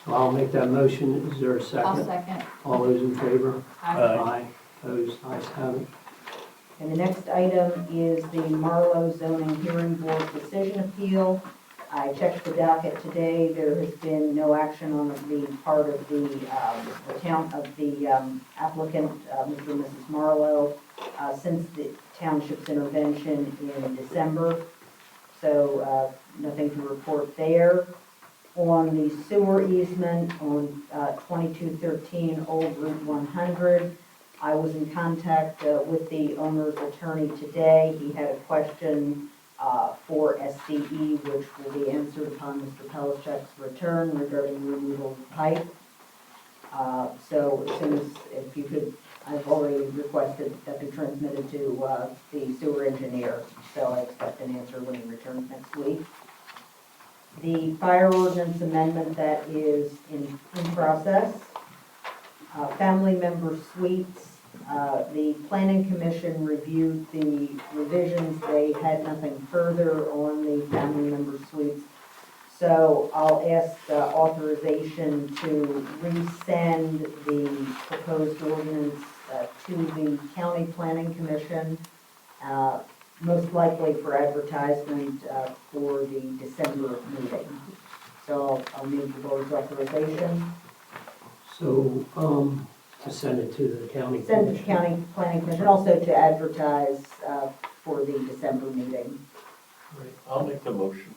So I'll make that motion. Is there a second? I'll second. All those in favor? Aye. Opposed? Ayes have it. And the next item is the Marlowe Zoning Hearing Board decision appeal. I checked the docket today. There has been no action on the part of the applicant, Mr. and Mrs. Marlowe, since the township's intervention in December. So nothing to report there. On the sewer easement on 2213 Old Route 100, I was in contact with the owner's attorney today. He had a question for SCE, which will be answered upon Mr. Pelichek's return regarding removal of the pipe. So as soon as, if you could, I've already requested that be transmitted to the sewer engineer, so I expect an answer when he returns next week. The fire ordinance amendment that is in process. Family member suites. The planning commission reviewed the revisions. They had nothing further on the family member suites. So I'll ask authorization to resend the proposed ordinance to the county planning commission, most likely for advertisement for the December meeting. So I'll need the board's authorization. So, to send it to the county Send it to commission. county planning commission, also to advertise for the December meeting. I'll make the motion.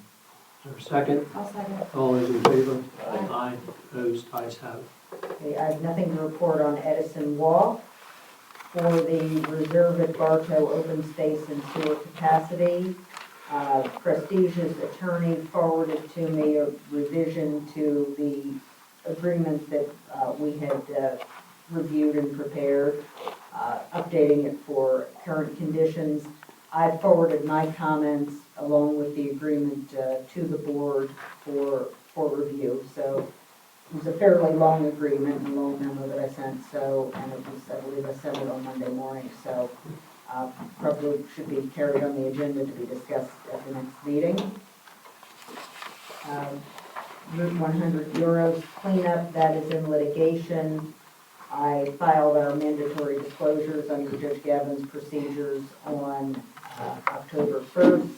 Is there a second? I'll second. All those in favor? Aye. Aye. Opposed? Ayes have it. Okay, I have nothing to report on Edison Walk. For the reserve at Bartow open space and sewer capacity, Prestige's attorney forwarded to me a revision to the agreement that we had reviewed and prepared, updating it for current conditions. I forwarded my comments along with the agreement to the board for review. So it was a fairly long agreement, a long memo that I sent, so, and it was, I believe I sent it on Monday morning, so probably should be carried on the agenda to be discussed at the next meeting. Route 100 euros cleanup, that is in litigation. I filed our mandatory disclosures under Judge Gavin's procedures on October 1st.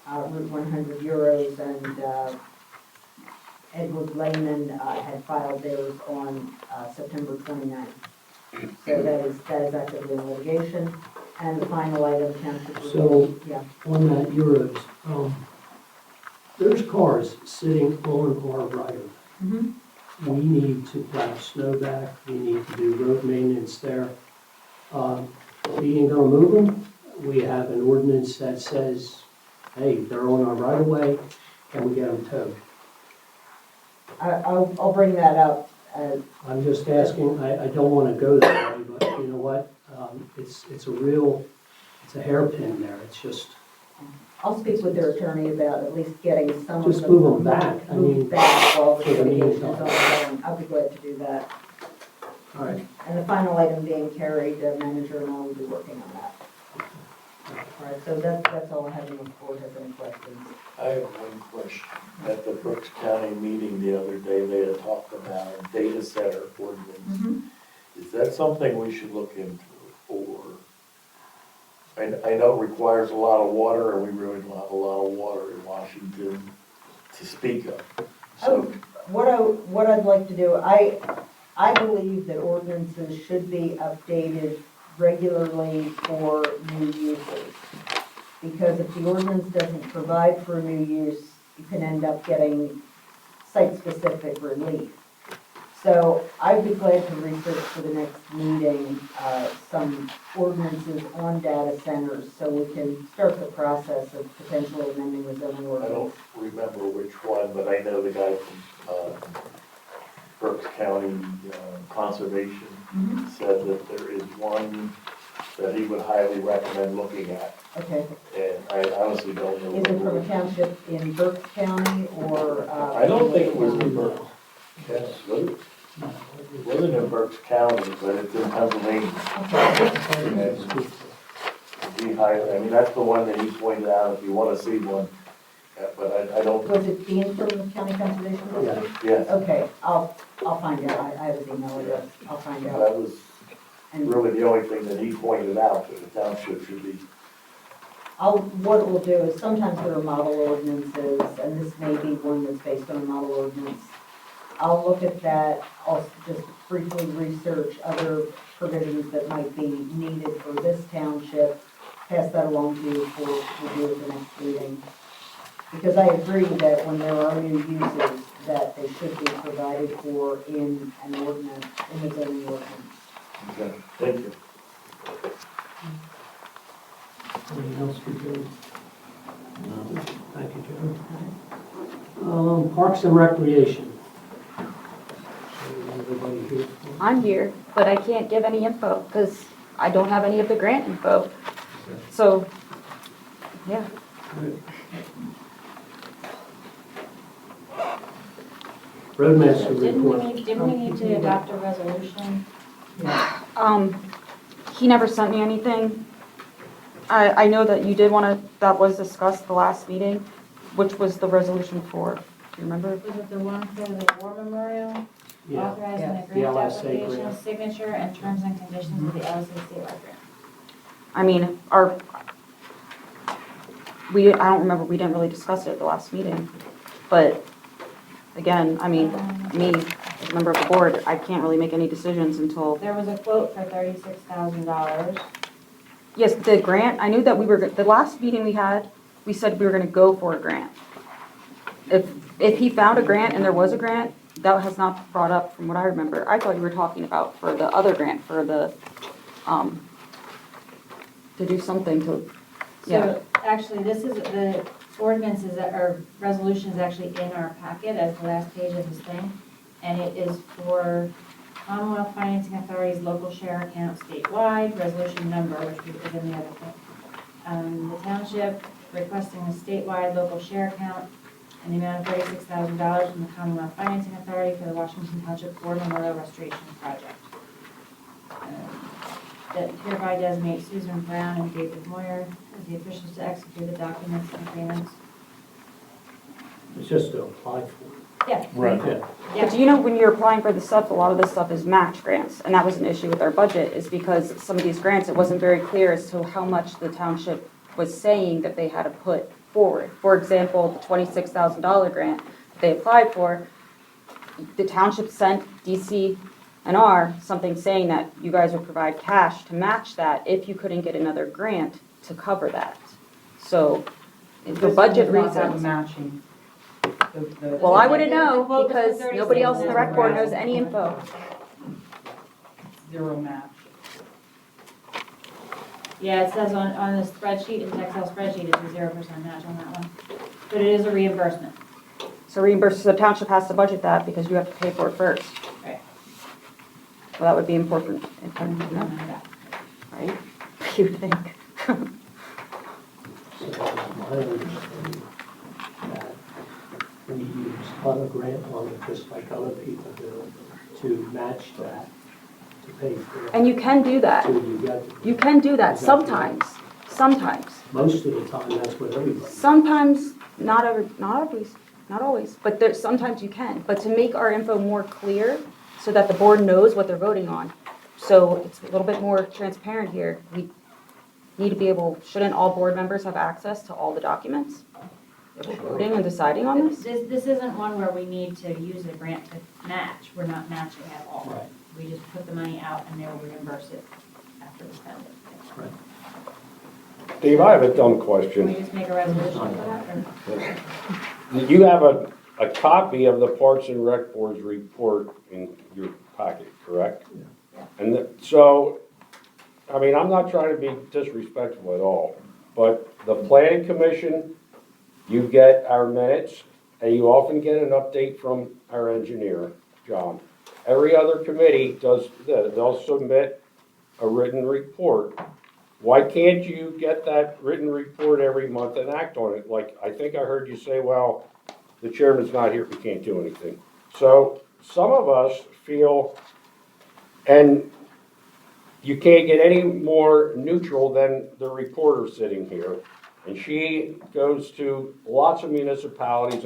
Route 100 euros and Edward Lehman had filed theirs on September 29th. So that is actively in litigation. And the final item, township. So- Yeah. On that euros, there's cars sitting on our right of way. Mhm. We need to plow snow back, we need to do road maintenance there. We ain't gonna move them. We have an ordinance that says, hey, they're on our right of way, and we get them towed. I'll bring that up. I'm just asking, I don't wanna go that way, but you know what? It's a hairpin there, it's just, I'll speak with their attorney about at least getting some of them. Just move them back. I mean, Moved back while the for the litigation is meantime. ongoing. I'll be glad to do that. all right. And the final item being carried, the manager and I will be working on that. All right, so that's all I have, unless the board has any questions. I have one question. At the Berks County meeting the other day, they had talked about a data center ordinance. Is that That's something we should look into for, I know it requires a lot of water, and we really don't have a lot of water in Washington to speak of. So, What I'd like to do, I believe that ordinances should be updated regularly for new uses. Because if the ordinance doesn't provide for a new use, you can end up getting site-specific relief. So I'd be glad to research for the next meeting, some ordinances on data centers, so we can start the process of potentially amending the zoning I ordinance. don't remember which one, but I know the guy from Berks County Conservation said that there is one that he would highly recommend looking at, Okay, and I honestly don't know. is it from a township in Berks County or? I don't think it was in Berks. Yes, it wasn't in Berks County, but it's in Pennsylvania. And he highly, I mean, that's the one that he pointed out if you want to see one, but I don't, Was it Dean from the County Conservation District? yes, Okay, I'll find out, I have his email address, I'll find out. that was And really the only thing that he pointed out, that the township should be. what we'll do is sometimes there are model ordinances, and this may be one that's based on a model ordinance. I'll look at that, I'll just briefly research other provisions that might be needed for this township, pass that along to you for review at the next meeting. Because I agree that when there are new uses, that they should be provided for in an ordinance, in the zoning ordinance. Okay, thank you. Anything else for Joe? No. Thank you, Joe. Parks and Recreation. So everybody here? I'm here, but I can't give any info because I don't have any of the grant info. So, yeah. Roadmaster Didn't we report. need to adopt a resolution? He never sent me anything. I know that you did want to, that was discussed the last meeting, which was the resolution for, do you remember? Was it the one for the war memorial? Yeah, Authorizing the the grant LSA application, grant. signature, and terms and conditions of the LSA statewide grant. I mean, I don't remember, we didn't really discuss it at the last meeting, but again, I mean, me, as a member of the board, I can't really make any decisions until, There was a quote for $36,000. yes, the grant, I knew that the last meeting we had, we said we were gonna go for a grant. If he found a grant and there was a grant, that has not brought up from what I remember. I thought you were talking about for the other grant, for the, to do something to, yeah. So actually, this is, the ordinances or resolution is actually in our packet as the last page of this thing. And it is for Commonwealth Financing Authority's local share account statewide, resolution number, which we put in the other thing. The township requesting a statewide local share account in the amount of $36,000 from the Commonwealth Financing Authority for the Washington Township War Memorial Restoration Project. That hereby designate Susan Brown and David Moyer as the officials to execute the documents and agreements. It's just to apply for it. Yeah. Right. Yeah. But do you know, when you're applying for the stuff, a lot of this stuff is match grants, and that was an issue with our budget, is because some of these grants, it wasn't very clear as to how much the township was saying that they had to put forward. For example, the $26,000 grant they applied for, the township sent DC&R something saying that you guys would provide cash to match that if you couldn't get another grant to cover that. So, for budget reasons. Matching. Well, I wouldn't know Well, because the nobody else in the rec board knows $36,000. any info. Zero match. Yeah, it says on the spreadsheet, the Excel spreadsheet, it's a 0% match on that one. But it is a reimbursement. So the township has to budget that because you have to pay for it first. Right. Well, that would be important, right? You would think. So my understanding that we use other grant money, just like other people do, to match that, to pay for it. And you can do that. So you get, You can do that sometimes. most of the time, that's what everybody. Sometimes, not always, but sometimes you can. But to make our info more clear so that the board knows what they're voting on, So it's a little bit more transparent here. We need to be able, shouldn't all board members have access to all the documents? If we're voting and deciding on this? This isn't one where we need to use a grant to match. We're not matching at all. Right. We just put the money out and they'll reimburse it after we spend it. Right. Dave, I have a dumb Can we question. just make a resolution for that, or? You have a copy of the Parks and Rec Board's report in your packet, correct? Yeah. And so, I mean, I'm not trying to be disrespectful at all, but the planning commission, you get our minutes, and you often get an update from our engineer, John. Every other committee does this. They'll submit a written report. Why can't you get that written report every month and act on it? Like, I think I heard you say, well, the chairman's not here, we can't do anything. So some of us feel, and you can't get any more neutral than the reporter sitting here. And she goes to lots of municipalities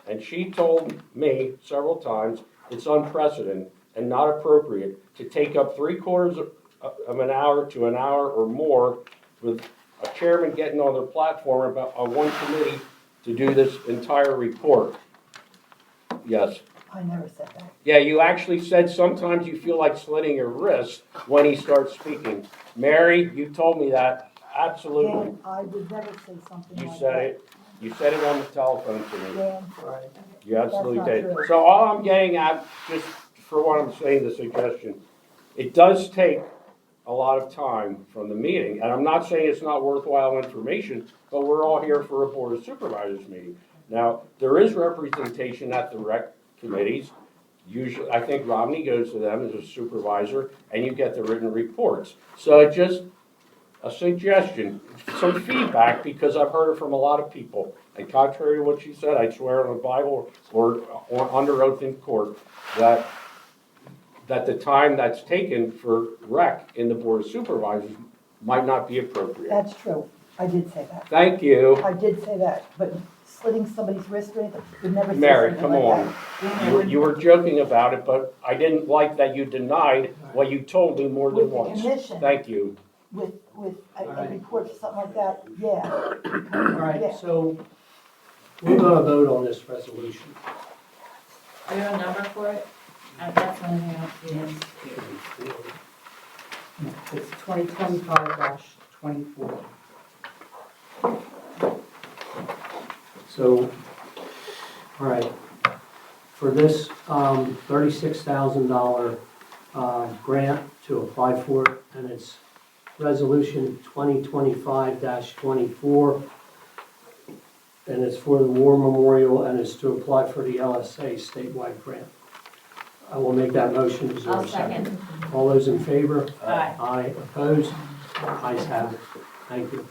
and she told me several times it's unprecedented and not appropriate to take up 3/4 of an hour to an hour or more with a chairman getting on their platform about on one committee to do this entire report. Yes. I never said that. Yeah, you actually said sometimes you feel like slitting your wrist when he starts speaking. Mary, you told me that, absolutely. Dan, I would never say something You like said that. it, you said it on the telephone to me. Dan, You absolutely That's not did. true. So all I'm getting at, just for what I'm saying, the suggestion, it does take a lot of time from the meeting, and I'm not saying it's not worthwhile information, but we're all here for a Board of Supervisors meeting. Now, there is representation at the rec committees. Usually, I think Romney goes to them as a supervisor, and you get the written reports. So it's just a suggestion, some feedback, because I've heard it from a lot of people. And contrary to what you said, I swear on the Bible or under oath in court, that the time that's taken for rec in the Board of Supervisors might not be appropriate. that's true. I did say that. Thank you. I did say that, but slitting somebody's wrist or anything, would never say Mary, something come like on. that. You were joking about it, but I didn't like that you denied what you told me more than With the once. commission. Thank you. With a report or something like that, yeah. All right, Yeah. so we're gonna vote on this resolution. Are there a number for it? That's the only thing I don't see. It's 2025-24. So, all right, for this $36,000 grant to apply for it, and it's Resolution 2025-24, and it's for the War Memorial, and it's to apply for the LSA statewide grant. I will make that motion. Is there a I'll second. All those in favor? Aye. Aye, opposed? Ayes have it. Thank you.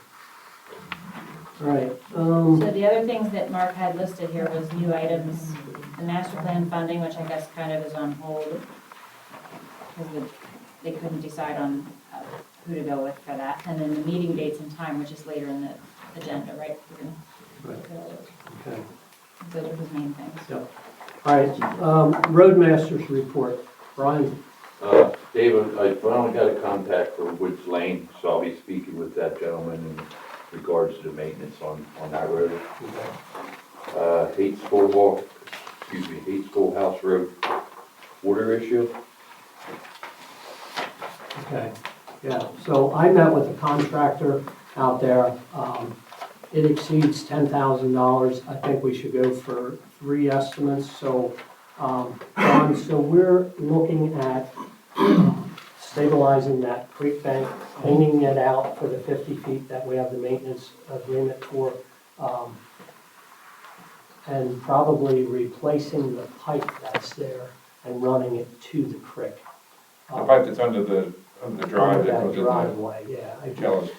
All right, So the other things that Mark had listed here was new items, the master plan funding, which I guess kind of is on hold, because they couldn't decide on who to go with for that, and then the meeting dates and time, which is later in the agenda, right? We're gonna- okay. Those are his main things. Yep. All right, Roadmasters report. Brian? David, I finally got a contact for Woods Lane, so I'll be speaking with that gentleman in regards to the maintenance on that road. Haight Schoolhouse Road water issue. Okay, yeah, so I met with a contractor out there. It exceeds $10,000. I think we should go for 3 estimates. So, John, so we're looking at stabilizing that creek bank, cleaning it out for the 50 feet that we have the maintenance agreement for, and probably replacing the pipe that's there and running it to the creek. The pipe that's under the drive that That goes in driveway, yeah. the Jello's.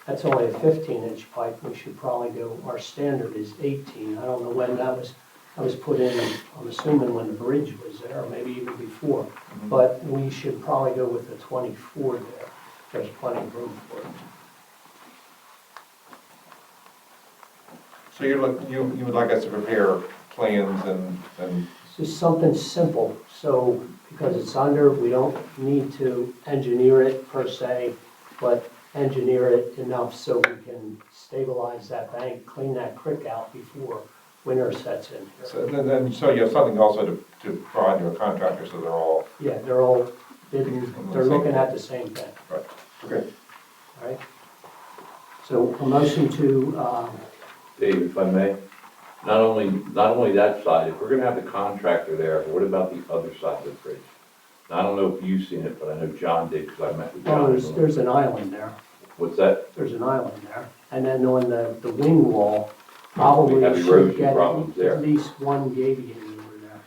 That's only a 15-inch pipe. We should probably go, our standard is 18. I don't know when that was put in, I'm assuming when the bridge was there, or maybe even before. But we should probably go with the 24 there. There's plenty of room for it. So you would like us to prepare plans and It's just something simple, so because it's under, we don't need to engineer it per se, but engineer it enough so we can stabilize that bank, clean that creek out before winter sets in. So so you have something also to provide to a contractor, so they're all, Yeah, they're all bidding, they're looking at the same thing, okay. all right? So a motion to, Dave, if I may, not only that side, if we're gonna have the contractor there, what about the other side of the bridge? Now, I don't know if you've seen it, but I know John did, because I met with well, John. there's an island there. What's that? There's an island there. And then on the wing wall, probably We have should erosion get problems there. at least one gavy in over there.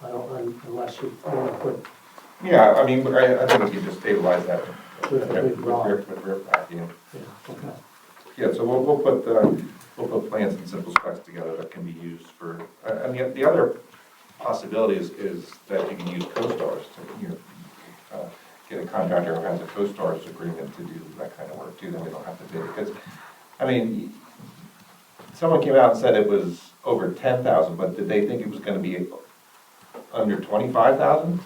I don't, unless you want to put, Yeah, I mean, I think we can just stabilize that. With a big rock. With rear back, yeah. yeah, okay. Yeah, so we'll put plans and simple specs together that can be used for, and the other possibility is that you can use co-stars to, you know, get a contractor who has a co-stars agreement to do that kind of work too, then we don't have to bid it. Because, I mean, someone came out and said it was over 10,000, but did they think it was gonna be under 25,000?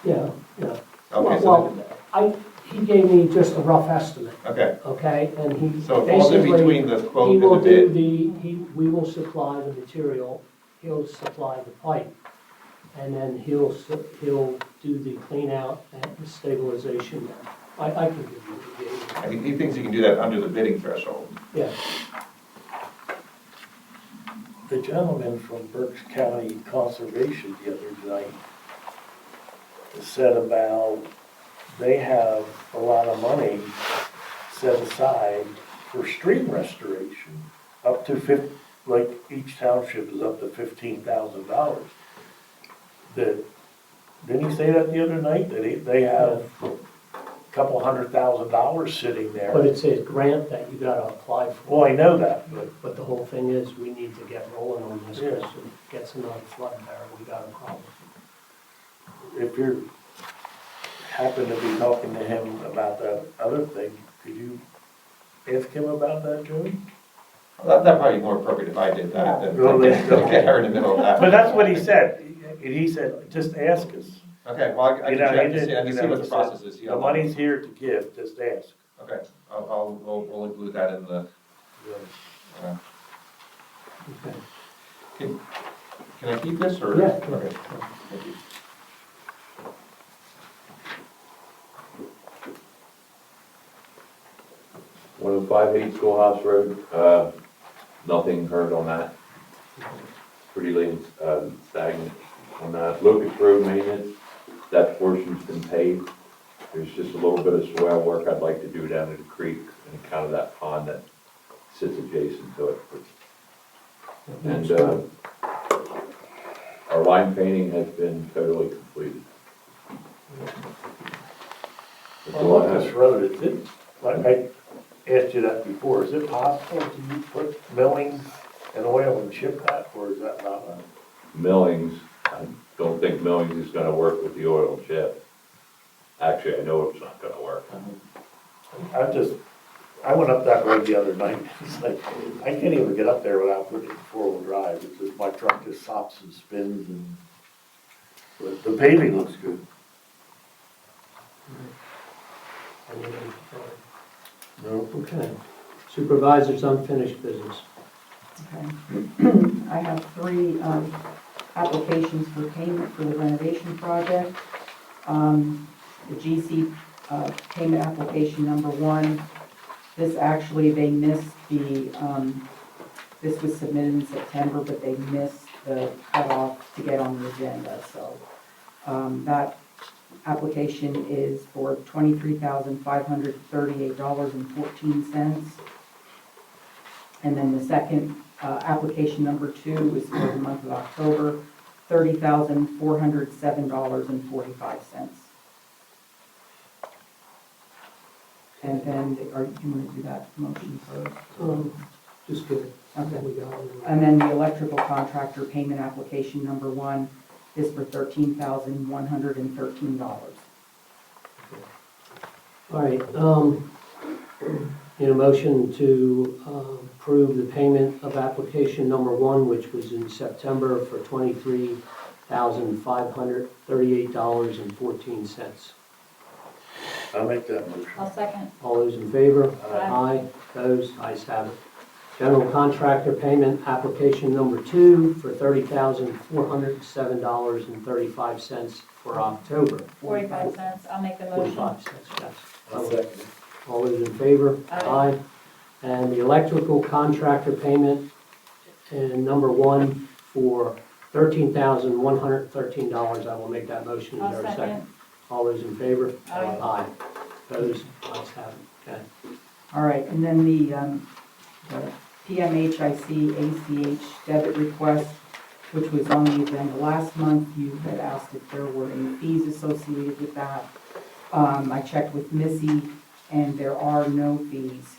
Yeah. Okay, Well, he gave me just a rough estimate, okay, okay? And he so it falls in basically, between the quote he and will the do bid. we will supply the material, he'll supply the pipe, and then he'll do the clean out and the stabilization there. I can give you the date. I mean, he thinks he can do that under the bidding threshold. Yeah, The gentleman from Berks County Conservation the other night said about, they have a lot of money set aside for stream restoration, up to like each township is up to $15,000. That, didn't he say that the other night, that they have a couple $100,000 sitting there? but it's a grant that you gotta apply for. Well, I know that, But the whole thing is, we need to get rolling on this, because Yeah. if it gets another flood there, we got a problem. if you happen to be talking to him about that other thing, could you ask him about that, Joey? That'd probably be more appropriate if I did that than Really? get her in the middle of that. But that's what he said, and he said, just ask us. Okay, well, I You can know, check he to see, I didn't, can you see know, what the he process said, is. the money's here to give, just ask. Okay, we'll include that in the, Okay. can I keep this or? Yeah. Okay, thank you. One oh five eight Schoolhouse Road, nothing heard on that. Pretty late, stagnant. On Locust Road maintenance, that portion's been paid. There's just a little bit of swale work I'd like to do down at the creek and kind of that pond that sits adjacent to it. And, our line painting has been totally completed. That's On all I have. Locust Road, is it, like I asked you that before, is it possible to put millings and oil and chip that, or is that not a? Millings, I don't think millings is gonna work with the oil and chip. Actually, I know it's not gonna work. I went up that road the other night, it's like, I can't even get up there without putting it in four-wheel drive, it's just, my truck just stops and spins and, but the paving looks good. No. Okay. Supervisors, unfinished business. Okay. I have three applications for payment for the renovation project. The GC payment application number 1, this actually, they missed the, this was submitted in September, but they missed the cutoff to get on the agenda, so that application is for $23,538.14. And then the second, application number 2 is for the month of October, $30,407.45. And then, you want to do that motion first? Just give it. Okay. We got it. And then the electrical contractor payment application number 1 is for $13,113. All right, Need a motion to approve the payment of application number 1, which was in September for $23,538.14. I'll make that motion. I'll second. All those in favor? Aye. Opposed? Ayes have it. General contractor payment, application number 2 for $30,407.35 for October. 45 cents. I'll make the motion. 45 cents, yes. I'll second it. All those in favor? Aye. And the electrical contractor payment, number 1 for $13,113. I will make that motion. Is I'll there a second? second. All those in favor? Aye. Opposed? Ayes have it. Okay. All right, and then the PMHIC ACH debit request, which was on the agenda last month. You had asked if there were any fees associated with that. I checked with Missy, and there are no fees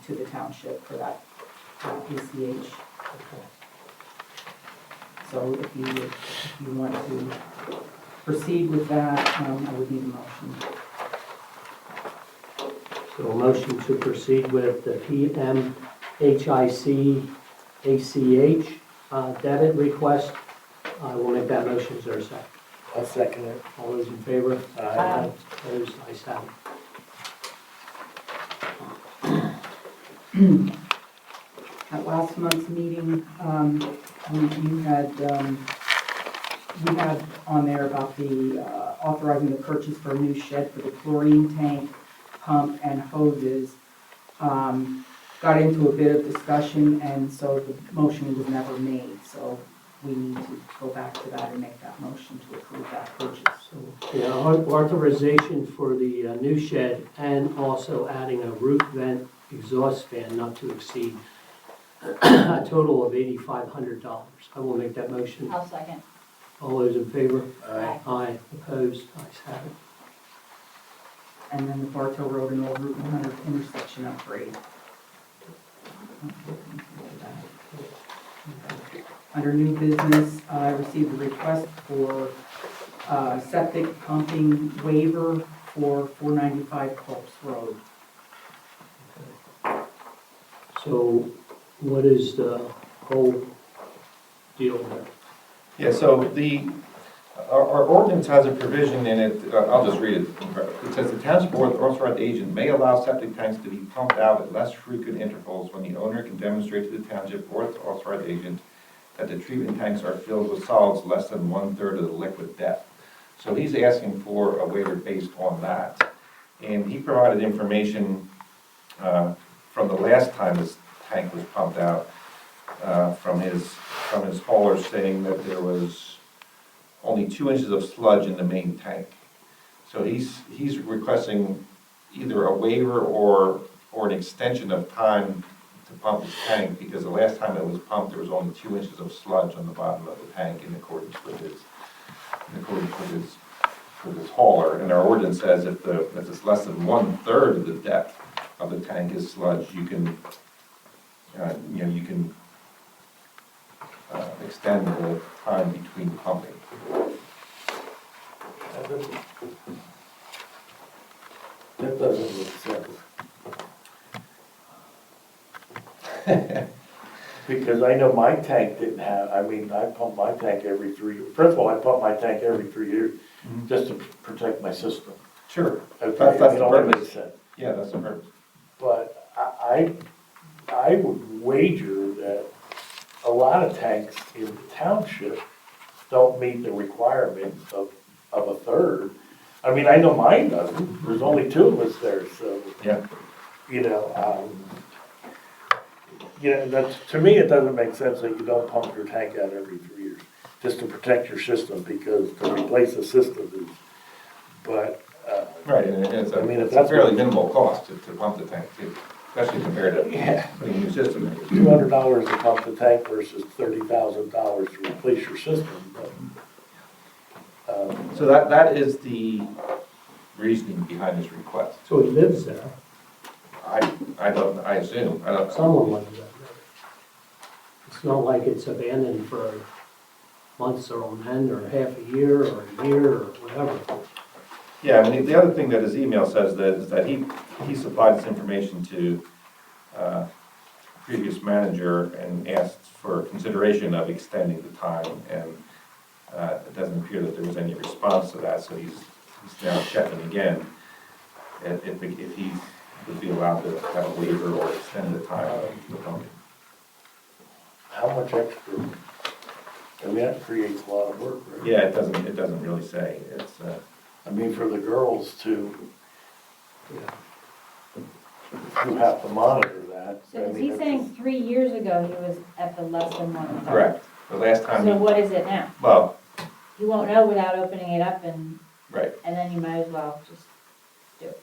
to the township for that ACH. So if you want to proceed with that, I would need a motion. So a motion to proceed with the PMHIC ACH debit request. I will make that motion. Is there a second? I'll second it. All those in favor? Aye. Opposed? Ayes have it. At last month's meeting, we had on there about the authorizing the purchase for a new shed for the chlorine tank, pump, and hoses. Got into a bit of discussion, and so the motion was never made, so we need to go back to that and make that motion to approve that purchase. Yeah, authorization for the new shed and also adding a roof vent exhaust fan not to exceed a total of $8,500. I will make that motion. I'll second. All those in favor? Aye. Aye. Opposed? Ayes have it. And then the Bartow Road and Old Route 100 intersection upgrade. Under new business, I received a request for septic pumping waiver for 495 Culps Road. So what is the whole deal there? Yeah, so our ordinance has a provision in it, I'll just read it. It says the township board authorized agent may allow septic tanks to be pumped out at less frequent intervals when the owner can demonstrate to the township board authorized agent that the treatment tanks are filled with solids less than 1/3 of the liquid depth. So he's asking for a waiver based on that. And he provided information from the last time this tank was pumped out, from his hauler saying that there was only 2 inches of sludge in the main tank. So he's requesting either a waiver or an extension of time to pump his tank, because the last time it was pumped, there was only 2 inches of sludge on the bottom of the tank in accordance with his hauler. And our ordinance says if it's less than 1/3 of the depth of the tank is sludge, you can extend the time between pumping. That doesn't make sense. Because I know my tank didn't have, I pump my tank every 3 years. First of all, I pump my tank every 3 years just to protect my system. Sure. Okay, That's the it only purpose. makes sense. Yeah, that's the purpose. But I would wager that a lot of tanks in the township don't meet the requirements of 1/3. I mean, I know mine doesn't. There's only 2 of us there, so. Yeah. That's, to me, it doesn't make sense that you don't pump your tank out every 3 years, just to protect your system, because to replace the system is, but. Right, and it's I mean, if a that's fairly what- minimal cost to pump the tank too, especially compared to putting a new system in. $200 to pump the tank versus $30,000 to replace your system, but. So that is the reasoning behind this request. So he lives there. I assume, I don't know. Someone lives there. It's not like it's abandoned for months or on end or half a year or a year or whatever. Yeah, I mean, the other thing that his email says that is that he supplied this information to previous manager and asked for consideration of extending the time, and it doesn't appear that there was any response to that, so he's now checking again if he would be allowed to have a waiver or extend the time of the pumping. How much extra? I mean, that creates a lot of work, right? Yeah, it doesn't really say. It's, I mean, for the girls to, who have to monitor that. So I is mean, he it's saying 3 years ago he was at the less than 1/3? correct. The last time, So what is it now? well, You won't know without opening it up and right. then you might as well just do it.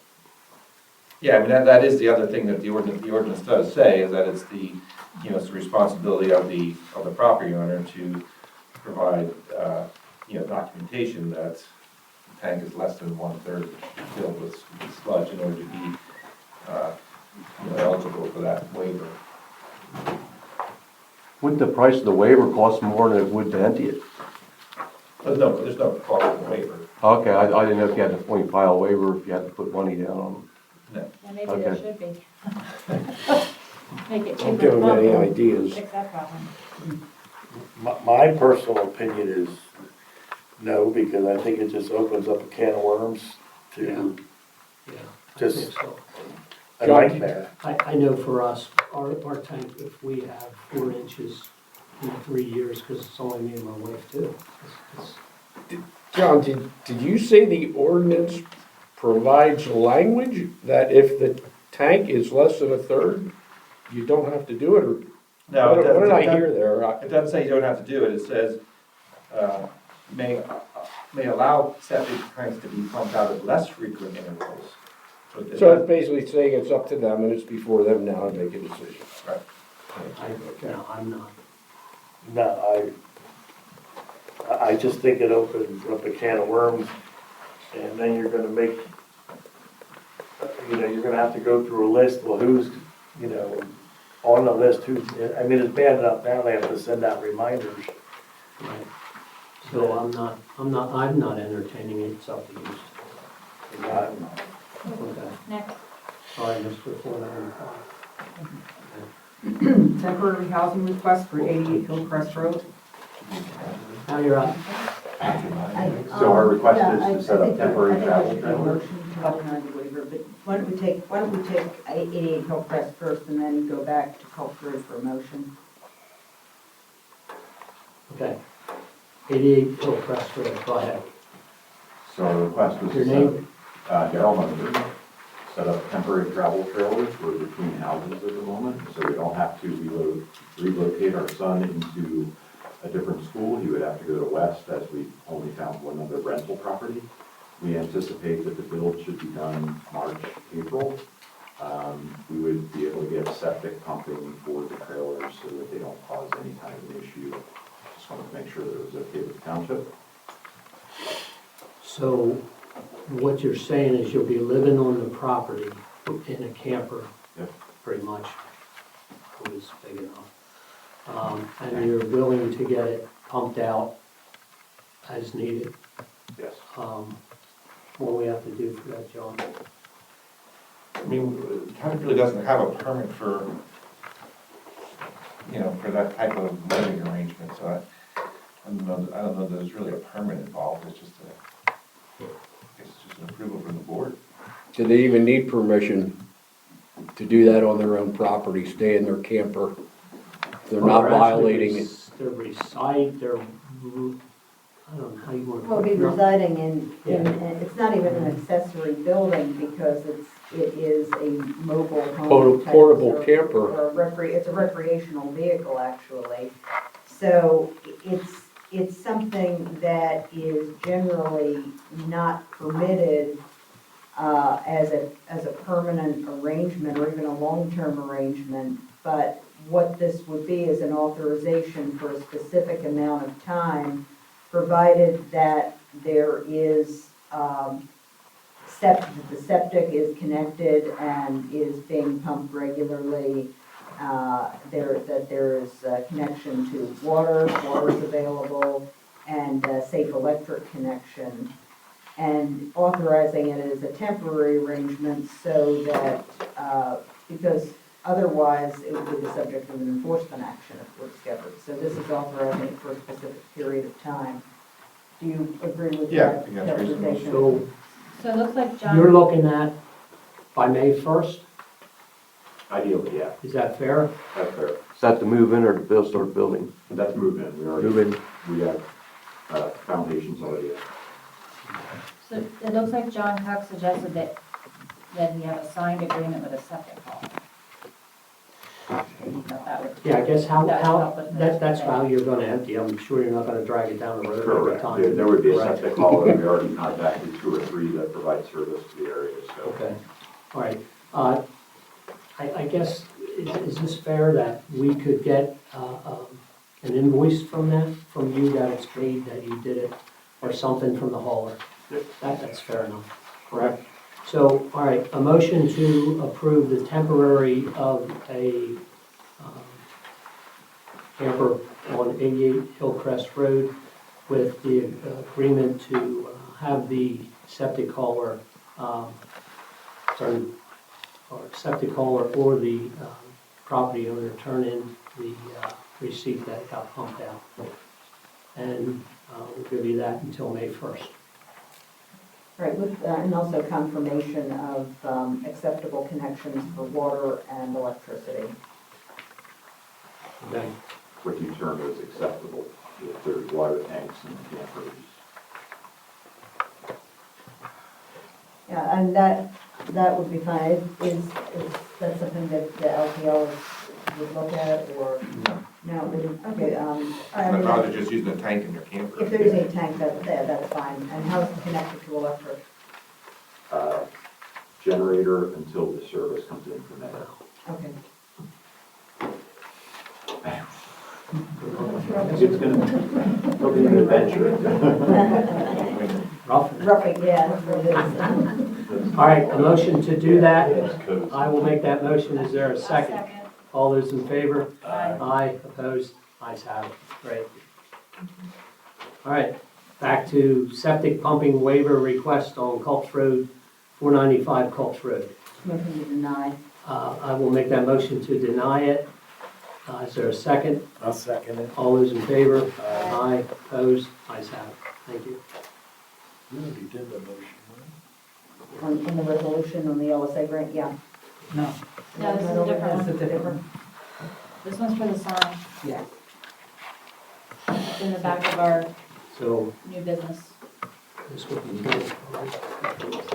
Yeah, I mean, that is the other thing that the ordinance does say, is that it's the, it's the responsibility of the property owner to provide, documentation that the tank is less than 1/3 filled with sludge in order to be, eligible for that waiver. Wouldn't the price of the waiver cost more than it would to empty it? There's no cost of the waiver. Okay, I didn't know if you had to fully file a waiver, if you had to put money down on No. Well, maybe there Okay. should be. Make it cheaper. Don't give them to any pump. ideas. Fix that problem. My personal opinion is no, because I think it just opens up a can of worms to Yeah. just So, a nightmare. I know for us, our tank, if we have 4 inches in 3 years, because it's only me and my wife too. It's- John, did you say the ordinance provides language that if the tank is less than 1/3, you don't have to do it, or No, what did I hear there? It doesn't say you don't have to do it. It says, may allow septic tanks to be pumped out at less frequent intervals. So it's basically saying it's up to them, and it's before them now to make a decision. Right. No, I'm not. No, I just think it opens up a can of worms, and then you're gonna make, you're gonna have to go through a list, well, who's, on the list, who's, I mean, it's bad enough now, they have to send out reminders. Right. So I'm not entertaining it, it's up to you. Okay. Next. Sorry, Mr. 495. Temporary housing request for 88 Hillcrest Road. Now you're up. So our request is to set up temporary travel trailers. Behind the waiver, but why don't we take 88 Hillcrest first and then go back to Culp Road for a motion? Okay. 88 Hillcrest Road, go ahead. So our request was Your to name? Darrell Munzer, set up temporary travel trailers. We're between houses at the moment, so we don't have to relocate our son into a different school. He would have to go to West, as we only found one other rental property. We anticipate that the build should be done March, April. We would be able to get septic pumping for the trailers so that they don't cause any kind of an issue. Just wanted to make sure that it was okay with the township. So what you're saying is you'll be living on the property in a camper, Yep. pretty much, who is big enough. And you're willing to get it pumped out as needed. Yes. What do we have to do for that, John? I mean, the town really doesn't have a permit for, for that type of living arrangement, so I don't know that there's really a permit involved. It's just an approval from the board. Do they even need permission to do that on their own property, stay in their camper? They're not Well, actually violating it. They're I don't know how you want to. Well, be put it. residing in, it's not even an accessory building because it is a mobile home. type Portable of- camper. or it's a recreational vehicle, actually. So it's something that is generally not permitted as a permanent arrangement or even a long-term arrangement. But what this would be is an authorization for a specific amount of time, provided that there is, the septic is connected and is being pumped regularly, that there is a connection to water is available, and a safe electric connection. and authorizing it as a temporary arrangement so that, because otherwise it would be the subject of an enforcement action if we're discovered. So this is authorizing it for a specific period of time. Do you agree with Yeah, I that think that's reasonable. interpretation? So So it looks like John. you're looking at by May 1st, Ideally, yeah, is that fair? that's fair. Is that the move in or the bill start building? That's move in, we already. Move in. We have, foundations already. So it looks like John Cook suggested that he have a signed agreement with a septic hall. He thought that would. Yeah, I guess that would help with this. that's how you're gonna empty. I'm sure you're not gonna drag it down the road every Correct, time. there would be a Correct. septic hall, and we already contacted 2 or 3 that provide service to the area, so. Okay, all right. I guess, is this fair that we could get an invoice from that, from you that it's paid, that you did it, or something from the hauler? That's fair enough, correct? So, all right, a motion to approve the temporary of a camper on 88 Hillcrest Road with the agreement to have the septic hauler turn, or septic hauler or the property owner turn in the receipt that got pumped out. And we'll give you that until May 1st. Right, with, and also confirmation of acceptable connections for water and electricity. Okay. What you term as acceptable, if there's water tanks and campers. Yeah, and that would be fine. Is that something that the LPO would look at, or? No, they didn't. Okay, I mean, I'd rather just use the tank in your camper. if there's a tank that's fine. And how is it connected to electric? Generator until the service comes in from that. Okay. It's gonna, it'll be an adventure. Roughing, yeah, that's what it is. All right, a motion to do that. I will make that motion. Is there a second? Second. All those in favor? Aye. Aye, opposed? Ayes have it. Great. All right, back to septic pumping waiver request on Culps Road, 495 Culps Road. Motion to deny. I will make that motion to deny it. Is there a second? I'll second it. All those in favor? Aye, opposed? Ayes have it. Thank you. You already did the motion, right? On the resolution on the LSA grant, yeah. No, No, this is a different that's a one. different, This one's for the sign. yeah. It's in the back of our So new business. this would be good. So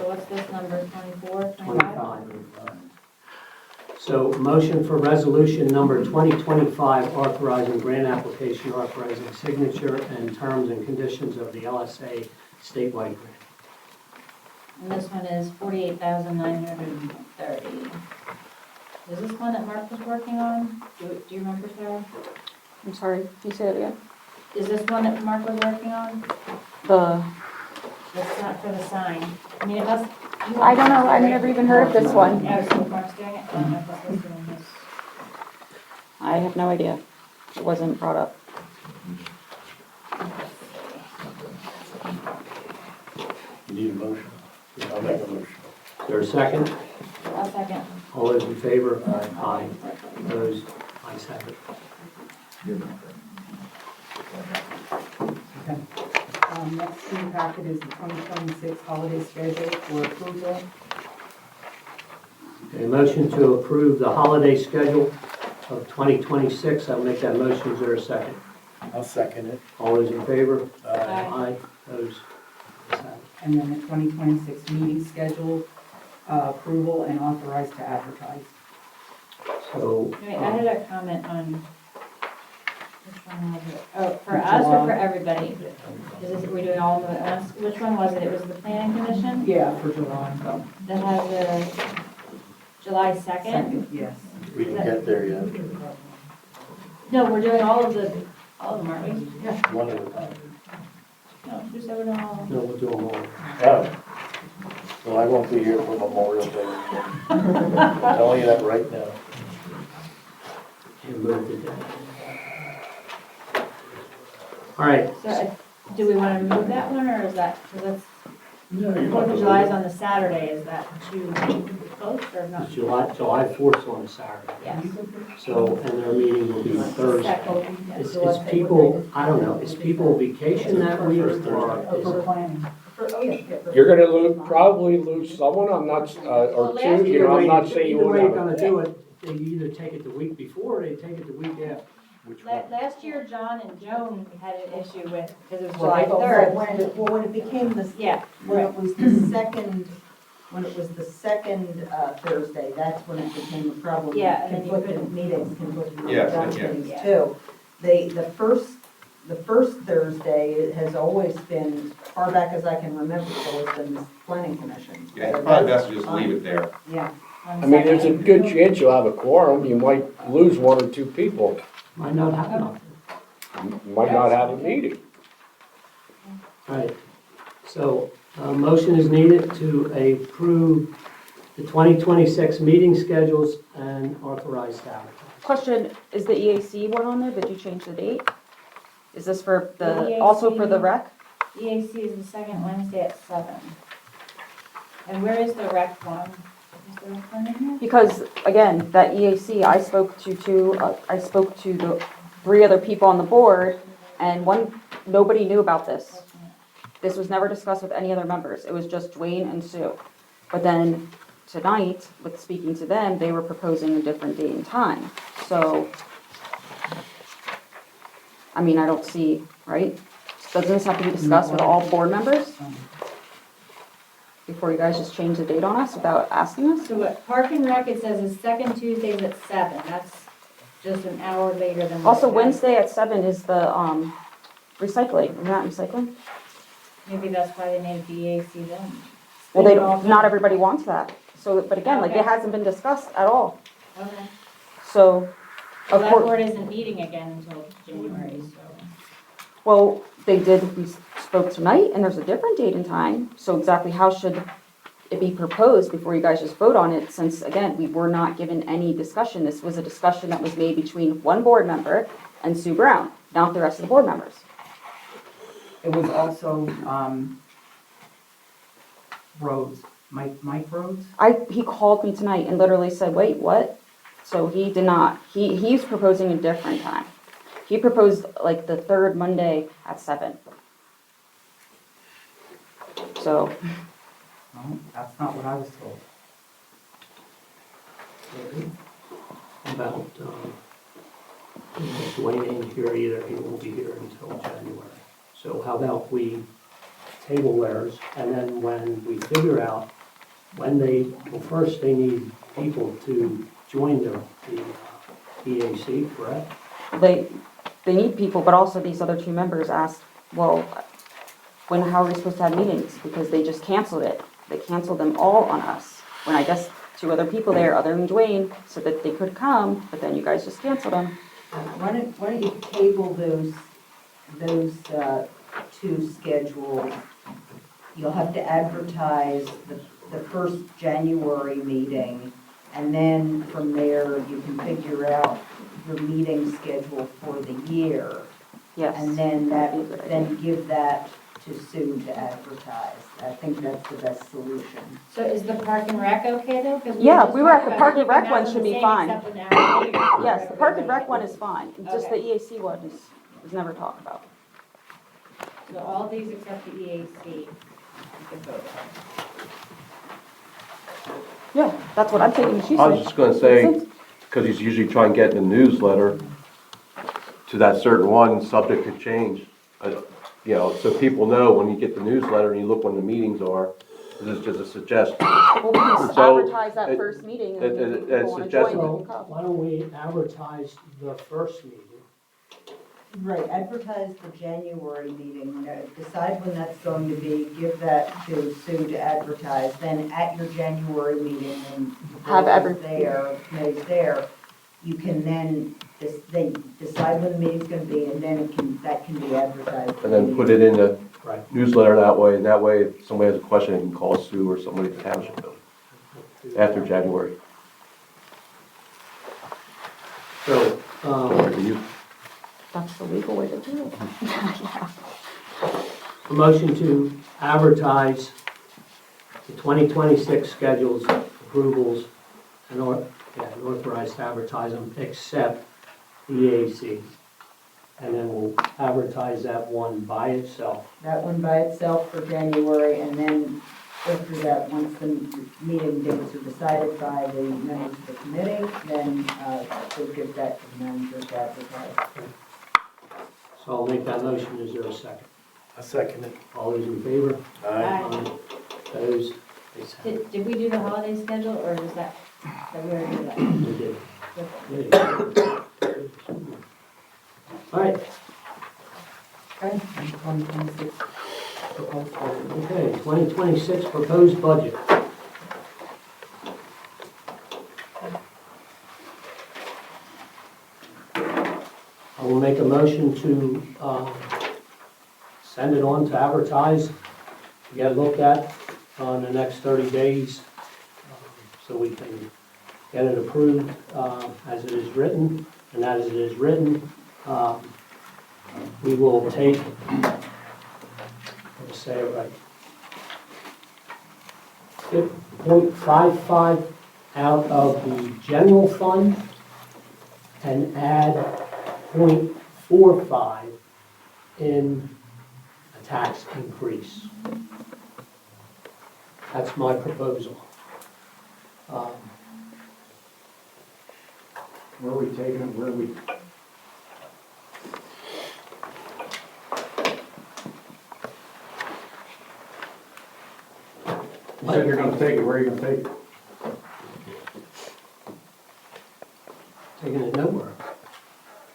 what's this number, 24, 25? 25. So motion for resolution number 2025 authorizing grant application, authorizing signature and terms and conditions of the LSA statewide grant. And this one is 48,930. Is this one that Mark was working on? Do you remember, Sarah? I'm sorry, can you say that again? Is this one that Mark was working on? The, That's not for the sign. I mean, it must. I don't know, I've never even heard of this one. Yeah, so Mark's doing it. I don't know if that's listed in his. I have no idea. It wasn't brought up. You need a motion? I'll make a motion. Is there a second? I'll second. All those in favor? Aye. Opposed? Ayes have it. Next in the packet is the 2026 holiday schedule for approval. A motion to approve the holiday schedule of 2026. I'll make that motion. Is there a second? I'll second it. All those in favor? Aye. Aye. Opposed? Ayes have it. And then the 2026 meeting schedule, approval and authorized to advertise. So, Wait, I had a comment on, which one was it? Oh, for us or for everybody? Is this, we're doing all of them at once? Which one was it? It was the planning commission? Yeah, for July. That has a July 2nd? Second, yes. We can get there yet. No, we're doing all of them, aren't we? Yeah. One at a time. No, who said we're doing all of them? no, we'll do them all. Oh. Well, I won't be here for Memorial Day. I'm telling you that right now. And move it down. All right. So, do we want to move that one, or is that, because that's, Fourth of July is on the Saturday, is that too close or not? July 4th on a Saturday. Yes. So, and their meeting will be Thursday. Second, yes. Is people, I don't know, is people vacation that week or is For planning. Oh, yeah. You're gonna probably lose someone, I'm not, or last two, you know, I'm not saying you Either way you're won't have. gonna do it, they either take it the week before or they take it the week after. Which one? Last year, John and Joan had an issue with, because it was Well, July third. when it became this, Yeah, when it was the second, Thursday, that's when it became a problem. Yeah, and then you Conflicting couldn't- meetings, conflicting with Yes, John's yeah. meetings Yeah. too. The first Thursday has always been, far back as I can remember, it's always been the planning commission. Yeah, it's probably best to just leave it there. Yeah. on I mean, there's a second. good chance you'll have a quorum, you might lose one or two people, Might not have nothing. you might not have a meeting. Right, so, motion is needed to approve the 2026 meeting schedules and authorize advertising. Question, is the EAC one on there? Did you change the date? Is this for The the, also for the EAC rec? EAC is the second Wednesday at 7. And where is the rec one? Is the rec one in here? Because, again, that EAC, I spoke to the 3 other people on the board, and nobody knew about this. This was never discussed with any other members. It was just Dwayne and Sue. But then tonight, with speaking to them, they were proposing a different date and time. So, I mean, I don't see, right? Doesn't this have to be discussed with all board members? Before you guys just change the date on us without asking us? So what Park and Rec, it says is second Tuesdays at 7. That's just an hour later than. what Also, it has. Wednesday at 7 is the, recycling. Isn't that recycling? Maybe that's why they made BAC then. Well, they don't, not everybody wants that. So, but again, like, it Okay. hasn't been discussed at all. Okay. So, Well, of that course, board isn't meeting again until January, so. well, we spoke tonight, and there's a different date and time. So exactly how should it be proposed before you guys just vote on it? Since, again, we were not given any discussion. This was a discussion that was made between one board member and Sue Brown, not the rest of the board members. It was also, Rhodes, Mike Rhodes? He called me tonight and literally said, wait, what? So he did not, he's proposing a different time. He proposed like the 3rd Monday at 7. So, No, that's not what I was told. About, Dwayne ain't here either, he won't be here until January. So how about we table theirs, and then when we figure out when well, first they need people to join the EAC, correct? they need people, but also these other 2 members asked, well, how are we supposed to have meetings? Because they just canceled it. They canceled them all on us. When I guess 2 other people there, other than Dwayne, so that they could come, but then you guys just canceled them. Why don't you table those 2 schedules? You'll have to advertise the first January meeting, and then from there, you can figure out your meeting schedule for the year. Yes. And then that'd be a good idea. then give that to Sue to advertise. I think that's the best solution. So is the Park and Rec okay though? 'Cause Yeah, just we were at talked the about Park and keeping Rec that one the should be same fine. except an hour later. Yes, the Park and Rec one is fine. It's just the Okay. EAC one is never talked about. So all these except the EAC, you can vote on. Yeah, that's what I'm taking, she said. I was just gonna say, because he's usually trying to get in the newsletter to that certain one, subject to change. You know, so people know when you get the newsletter and you look when the meetings are, this is just a suggestion. Well, we can So, advertise that it- first meeting, it- and if it- people it's want to suggested- join, So they can come. why don't we advertise the first meeting? Right, advertise the January meeting, decide when that's going to be, give that to Sue to advertise, then at your January meeting, when the Have board every- is there, committee's there, you can then decide when the meeting's gonna be, and then that can be advertised. And then put it in the Right. newsletter that way, and that way, if somebody has a question, they can call Sue or somebody at the township building after January. So, Or you. That's the legal way to do it. Yeah. a motion to advertise the 2026 schedules, approvals, and authorized to advertise them except the EAC. And then we'll advertise that one by itself. That one by itself for January, and then go through that once the meeting dates are decided by the members of the committee, then we'll give that to the managers to advertise. So I'll make that motion. Is there a second? I second it. All those in favor? Aye. Opposed? Ayes have it. Did we do the holiday schedule, or is that, we already did that? We did. Yeah. All right. Okay, 2026 proposed budget. Okay, 2026 proposed budget. I will make a motion to send it on to advertise, to get looked at in the next 30 days, so we can get it approved as it is written. And as it is written, we will take, let's say it right, 0.55 out of the general fund and add 0.45 in a tax increase. That's my proposal. Where are we taking it, where are we? You said you're gonna take it, where are you gonna take it? Taking it nowhere.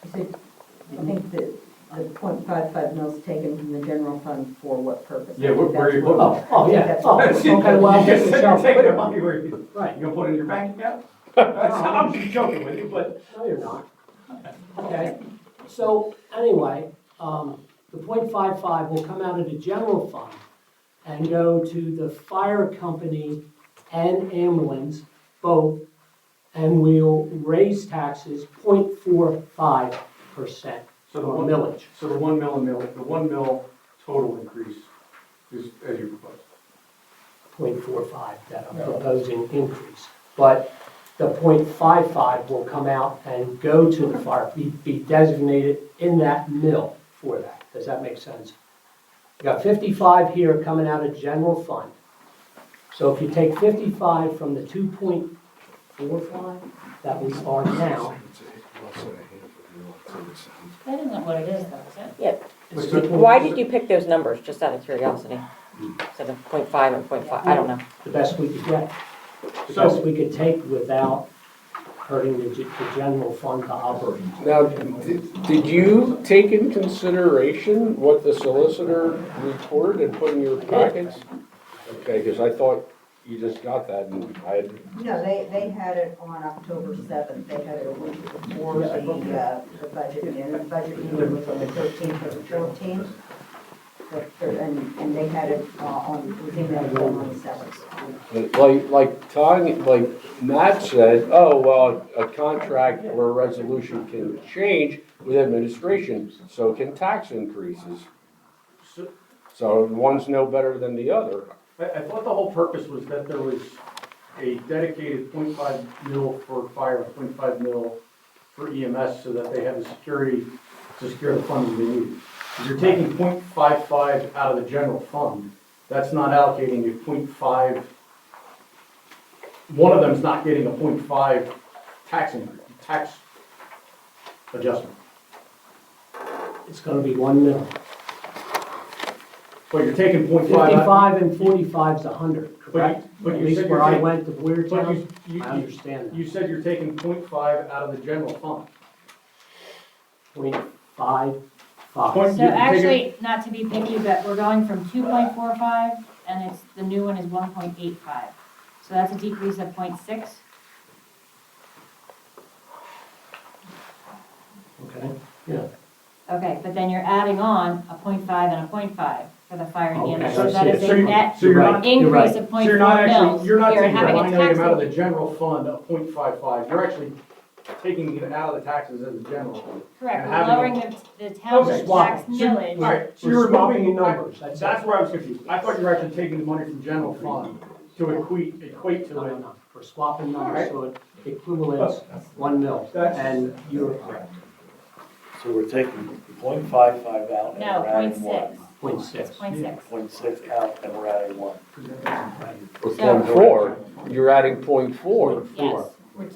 I think that the 0.55 mils taken from the general fund for what purpose? Yeah, where are you That's what- putting it? Oh, yeah. That's Oh, what- okay, well, You just said you're taking the right. money, where you, you gonna put it in your bank account? No, I'm just joking with you, but. No, you're not. Okay, so anyway, the 0.55 will come out of the general fund and go to the fire company and ambulance, both, and we'll raise taxes 0.45% So the or one, millage. so the 1 mil total increase is as you proposed. 0.45 that I'm proposing increase. But the 0.55 will come out and go to the fire, be designated in that mill for that. Does that make sense? You got 55 here coming out of general fund. So if you take 55 from the 2.45 that we are now, That isn't what it is, though, is it? Yeah. it's 2.4. Why did you pick those numbers, just out of curiosity? Instead of 0.5 and 0.5, I don't know. The best we could get. The So- best we could take without hurting the general fund to operate. Now, did you take in consideration what the solicitor reported and put in your packets? Okay, because I thought you just got that and I had, No, they had it on October 7th. They had it a week before the budget meeting. The budget meeting was on the 13th or the 14th. And they had it on, it was emailed on the 7th. like Matt said, oh, well, a contract or a resolution can change with administration, so can tax increases. So one's no better than the other. I thought the whole purpose was that there was a dedicated 0.5 mil for fire, 0.5 mil for EMS, so that they have the security to secure the funds they need. If you're taking 0.55 out of the general fund, that's not allocating a 0.5, one of them's not getting a 0.5 tax increase, tax adjustment. It's gonna be 1 mil. But you're taking 0.5 55 and 45 is 100, correct? but At you least said where you're I taking- went to Boyertown, you- I understand that. You said you're taking 0.5 out of the general fund. 0.55. Point- So you're taking- actually, not to be picky, but we're going from 2.45, and it's, the new one is 1.85. So that's a decrease of 0.6. Okay, yeah. Okay, but then you're adding on a 0.5 and a 0.5 for the fire and Okay, EMS. so So that is so a you- net so you're not- you're right. increase of So you're not 0.4 actually, mils. you're not taking a having line tax item out of the increase. general fund of 0.55, you're actually taking it out of the taxes as a general fund. Correct, and we're having lowering it- the township Swap. tax So- millage. All right, so We're you're swapping removing the numbers, that's it. That's where I was confused. I thought you were actually taking the money from general fund to equate to it. No. We're swapping numbers, so it equivalents 1 mil, and you're correct. So we're taking 0.55 out and No, we're adding 1. 0.6. It's 0.6. 0.6 out and we're adding 1. With .4, you're adding .4. Yes, we're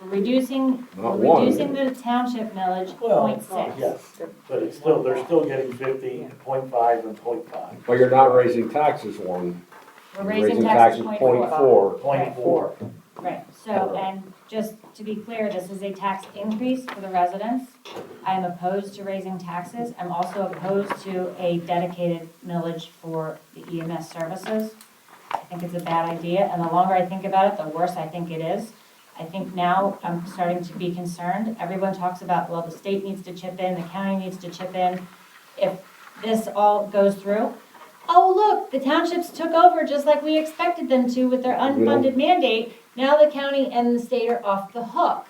reducing, Not we're one. reducing the township millage Well, 0.6. yes, but it's still, they're still getting 50, 0.5 and 0.5. But you're not raising taxes one. We're You're raising taxes .4. 0.4. Right, so, and just to be clear, this is a tax increase for the residents. I am opposed to raising taxes. I'm also opposed to a dedicated millage for the EMS services. I think it's a bad idea, and the longer I think about it, the worse I think it is. I think now I'm starting to be concerned. Everyone talks about, well, the state needs to chip in, the county needs to chip in. If this all goes through, oh, look, the townships took over just like we expected them to with their unfunded mandate. Now the county and the state are off the hook.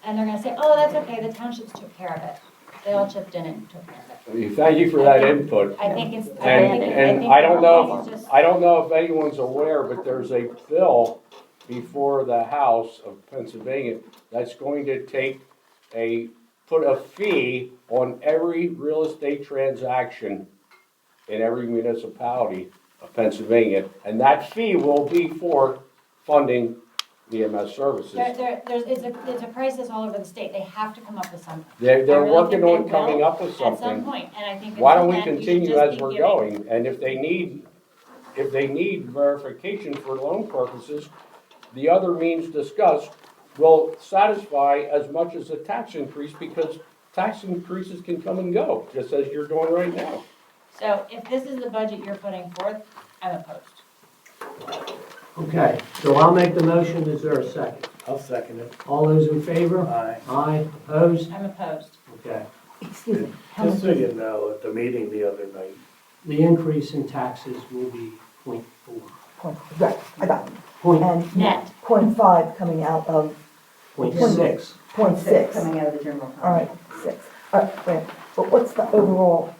And they're gonna say, oh, that's okay, the townships took care of it. They all chipped in and took care of it. Thank you for that input. I think it's, And I don't know if anyone's aware, but there's a bill before the House of Pennsylvania that's going to put a fee on every real estate transaction in every municipality of Pennsylvania, and that fee will be for funding EMS services. It's a crisis all over the state. They have to come up with something. They're I really working think they on coming will up with at some something. point, and I think Why don't we until then, continue should as just we're be going? And if they need verification for loan purposes, the other means discussed will satisfy as much as a tax increase, because tax increases can come and go, just as you're doing right now. So if this is the budget you're putting forth, I'm opposed. Okay, so I'll make the motion. Is there a second? I'll second it. All those in favor? Aye. Aye, opposed? I'm opposed. Okay. Excuse me. How Just so much- you know, at the meeting the other night, The increase in taxes will be 0.4. Right, I got it. Point, And Net. 0.5 coming out of 0.6. 0.6. Coming out of the general fund. All right, 6. All right, wait. But what's the overall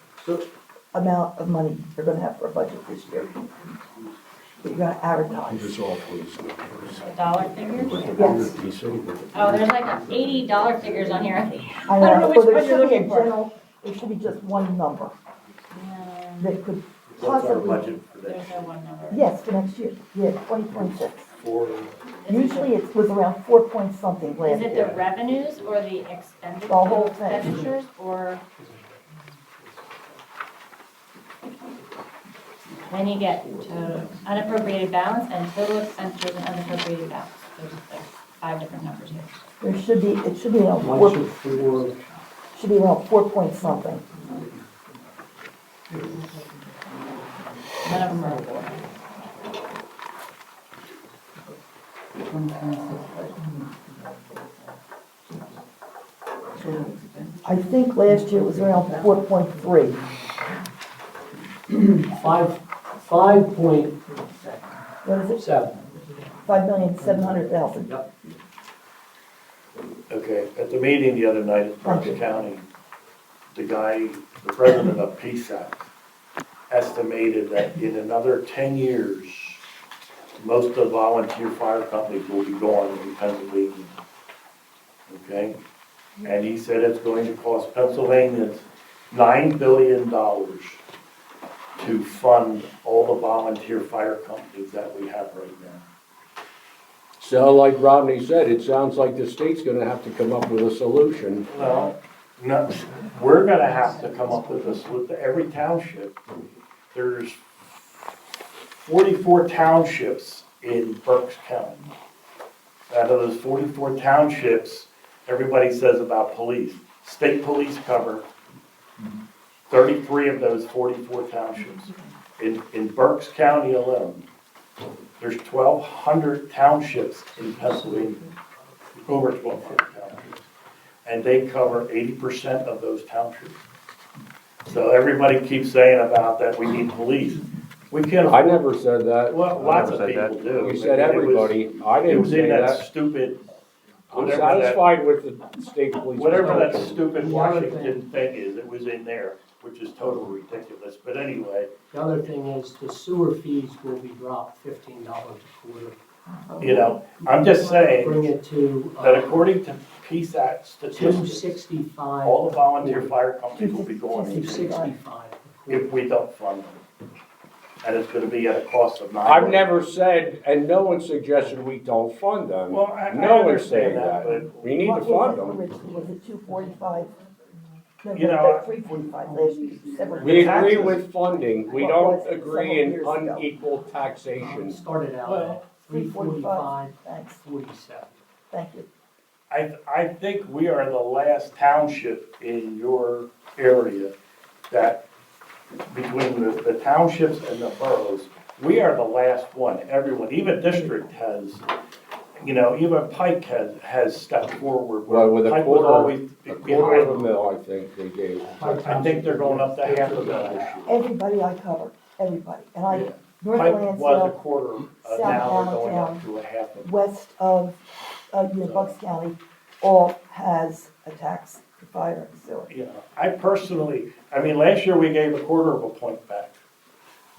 amount of money they're gonna have for a budget this year? That you're gonna advertise? Just all please. The dollar figures? Yes. Oh, there's like $80 figures on here. I don't know know, which well, there one you're should be a looking for. general, there should be just one number that could what's our possibly. budget for There's this? no one number. Yes, for next year, yeah, 2026. For, Usually it was around 4 point something Is last it the year. revenues or the expenditures? The whole thing. Expenditures or? Then you get total unappropriated balance and total expenditures and unappropriated balance. There's like 5 different numbers here. There should be, it should be around One 4, should for, should be around 4 point something. None of them are four. I think last year it was around 4.3. 5 point What is it? 7. 5,700,000. Yep. okay, at the meeting the other night at Berks County, the president of PSAC estimated that in another 10 years, most of the volunteer fire companies will be gone in Pennsylvania. Okay? And he said it's going to cost Pennsylvania $9 billion to fund all the volunteer fire companies that we have right now. So like Rodney said, it sounds like the state's gonna have to come up with a solution. Well, no, we're gonna have to come up with this, with every township. There's 44 townships in Berks County. Out of those 44 townships, everybody says about police. State police cover 33 of those 44 townships. In Berks County alone, there's 1,200 townships in Pennsylvania, over 1,200 townships. And they cover 80% of those townships. So everybody keeps saying about that we need police. We can't I afford. never said that. Well, lots of people do. You said I mean, it was- everybody. I It didn't was say in that that. stupid, I'm whatever that, satisfied with the state police. whatever that protection. stupid Washington thing is, it was in there. which is totally ridiculous, but anyway, The other thing is the sewer fees will be dropped $15 a quarter. you know, I'm just saying Bring it to, that according to PSAT statistics, 265. all the volunteer fire companies will be going into 265. if we don't fund them. And it's gonna be at a cost of $9. I've never said, and no one suggested we don't fund them. Well, I No one's saying understand that, that. We need to fund them. Was it 245? No, You know, 345 last year. We agree with funding. We What don't was it agree in several years ago? unequal taxation. Started out Well, at 345, Thanks, 47. thank you. I think we are the last township in your area that, between the townships and the boroughs, we are the last one. Everyone, even district has, you know, even Pike has stepped forward. where Well, with Pike was always a quarter behind. of a mil, I think they gave. I think they're going up to half a mil this year. Everybody I covered, everybody. And I, Yeah. North Pike was a Lansdale, quarter, South now they're going up Allentown, to a half a mil. west of, Bucks County, all has a tax for fire and sewer. You know, I personally, I mean, last year we gave a quarter of a point back.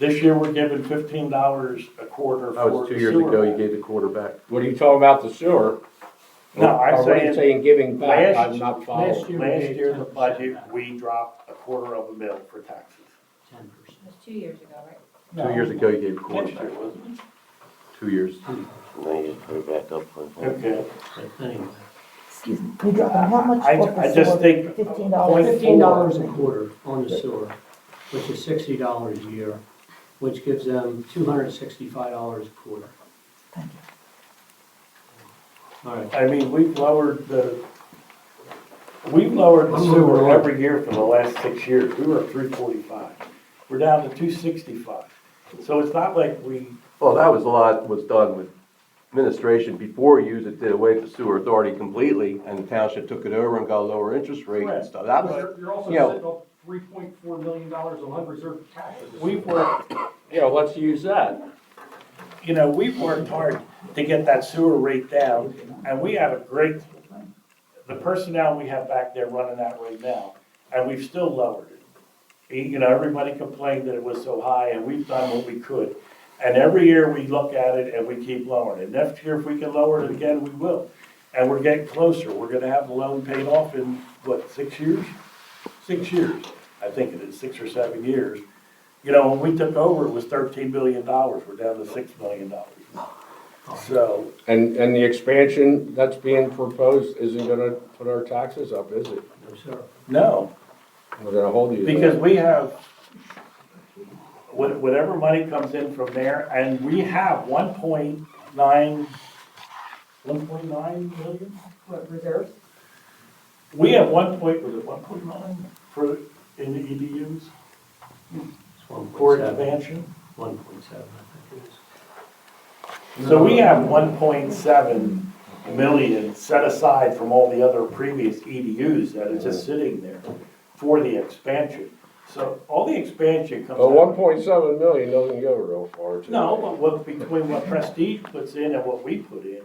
This year we're giving $15 a quarter for That was the 2 years sewer. ago, you gave the quarter back. What are you talking about, the sewer? No, I'm Or what are you saying, saying giving back? last- I'm not last following. year- last year the budget, we dropped a quarter of a mil for taxes. 10%. It was 2 years ago, right? 2 years ago, you gave a quarter Next year, back. wasn't it? 2 years. Okay. But anyway, Excuse me, we dropping how much I- for the I just sewer? think $15. $15 a quarter on the sewer, which is $60 a year, which gives them $265 a quarter. Thank you. All right, I mean, we've lowered the I'm moving sewer on. every year for the last 6 years. We were at 345. We're down to 265. So it's not like we, Well, that was a lot was done with administration before you did away with the sewer authority completely, and the township took it over and got a lower interest rate and Correct. stuff. That was, You're also you know- sitting on $3.4 million of unreserved cash. we've worked, Yeah, let's use that. you know, we've worked hard to get that sewer rate down, and we have a great, the personnel we have back there running that right now, and we've still lowered it. You know, everybody complained that it was so high, and we've done what we could. And every year we look at it and we keep lowering it. Next year, if we can lower it again, we will. And we're getting closer. We're gonna have the loan paid off in, what, 6 years? 6 years, I think it is, 6 or 7 years. You know, when we took over, it was $13 million. We're down to $6 million. So, And the expansion that's being proposed isn't gonna put our taxes up, is it? no, sir. no, We're gonna hold you. to because that. we have, whatever money comes in from there, and we have 1.9 million? What, reserves? We have was it 1.9 for, in the EDUs It's for 1.7, expansion? 1.7, I think it is. So we have 1.7 million set aside from all the other previous EDUs that is just sitting there for the expansion. So all the expansion comes But out. 1.7 million doesn't go real far. too. No, but between what Prestige puts in and what we put in,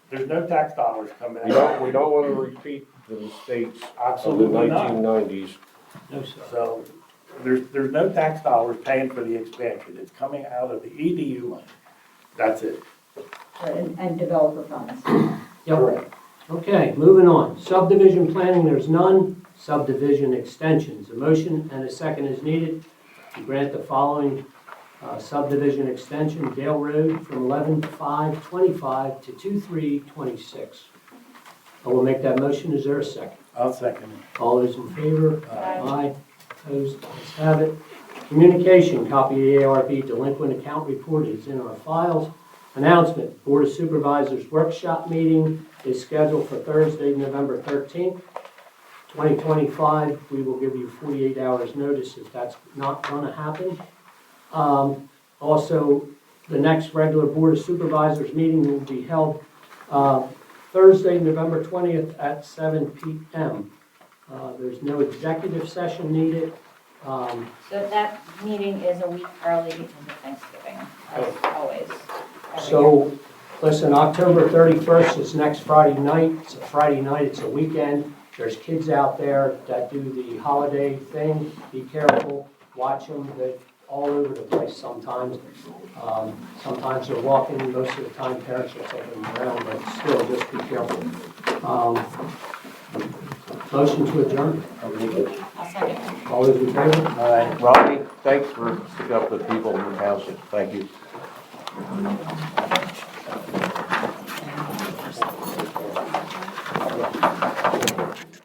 there's no tax dollars coming out. We don't wanna repeat the mistakes of the Absolutely not. 1990s. No, sir. So there's no tax dollars paying for the expansion. It's coming out of the EDU money. That's it. And developer funds. Yep. Correct. Okay, moving on. Subdivision planning, there's none. Subdivision extensions. A motion and a second is needed to grant the following subdivision extension, Dale Road from 11/5/25 to 2/3/26. I will make that motion. Is there a second? I'll second it. All those in favor? Aye. Opposed? Let's have it. Communication, copy of the ARB delinquent account report is in our files. Announcement, Board of Supervisors workshop meeting is scheduled for Thursday, November 13th, 2025. We will give you 48 hours notice if that's not going to happen. Also, the next regular Board of Supervisors meeting will be held Thursday, November 20th at 7 p.m. There's no executive session needed. So that meeting is a week early because of Thanksgiving, as always. every year. So, listen, October 31st is next Friday night. It's a Friday night, it's a weekend. There's kids out there that do the holiday thing. Be careful, watch them. They're all over the place sometimes. Sometimes they're walking, most of the time parents are taking them around, but still, just be careful. Motion to adjourn. I'll second. All those in favor? Rodney, thanks for sticking up for the people in the township. Thank you.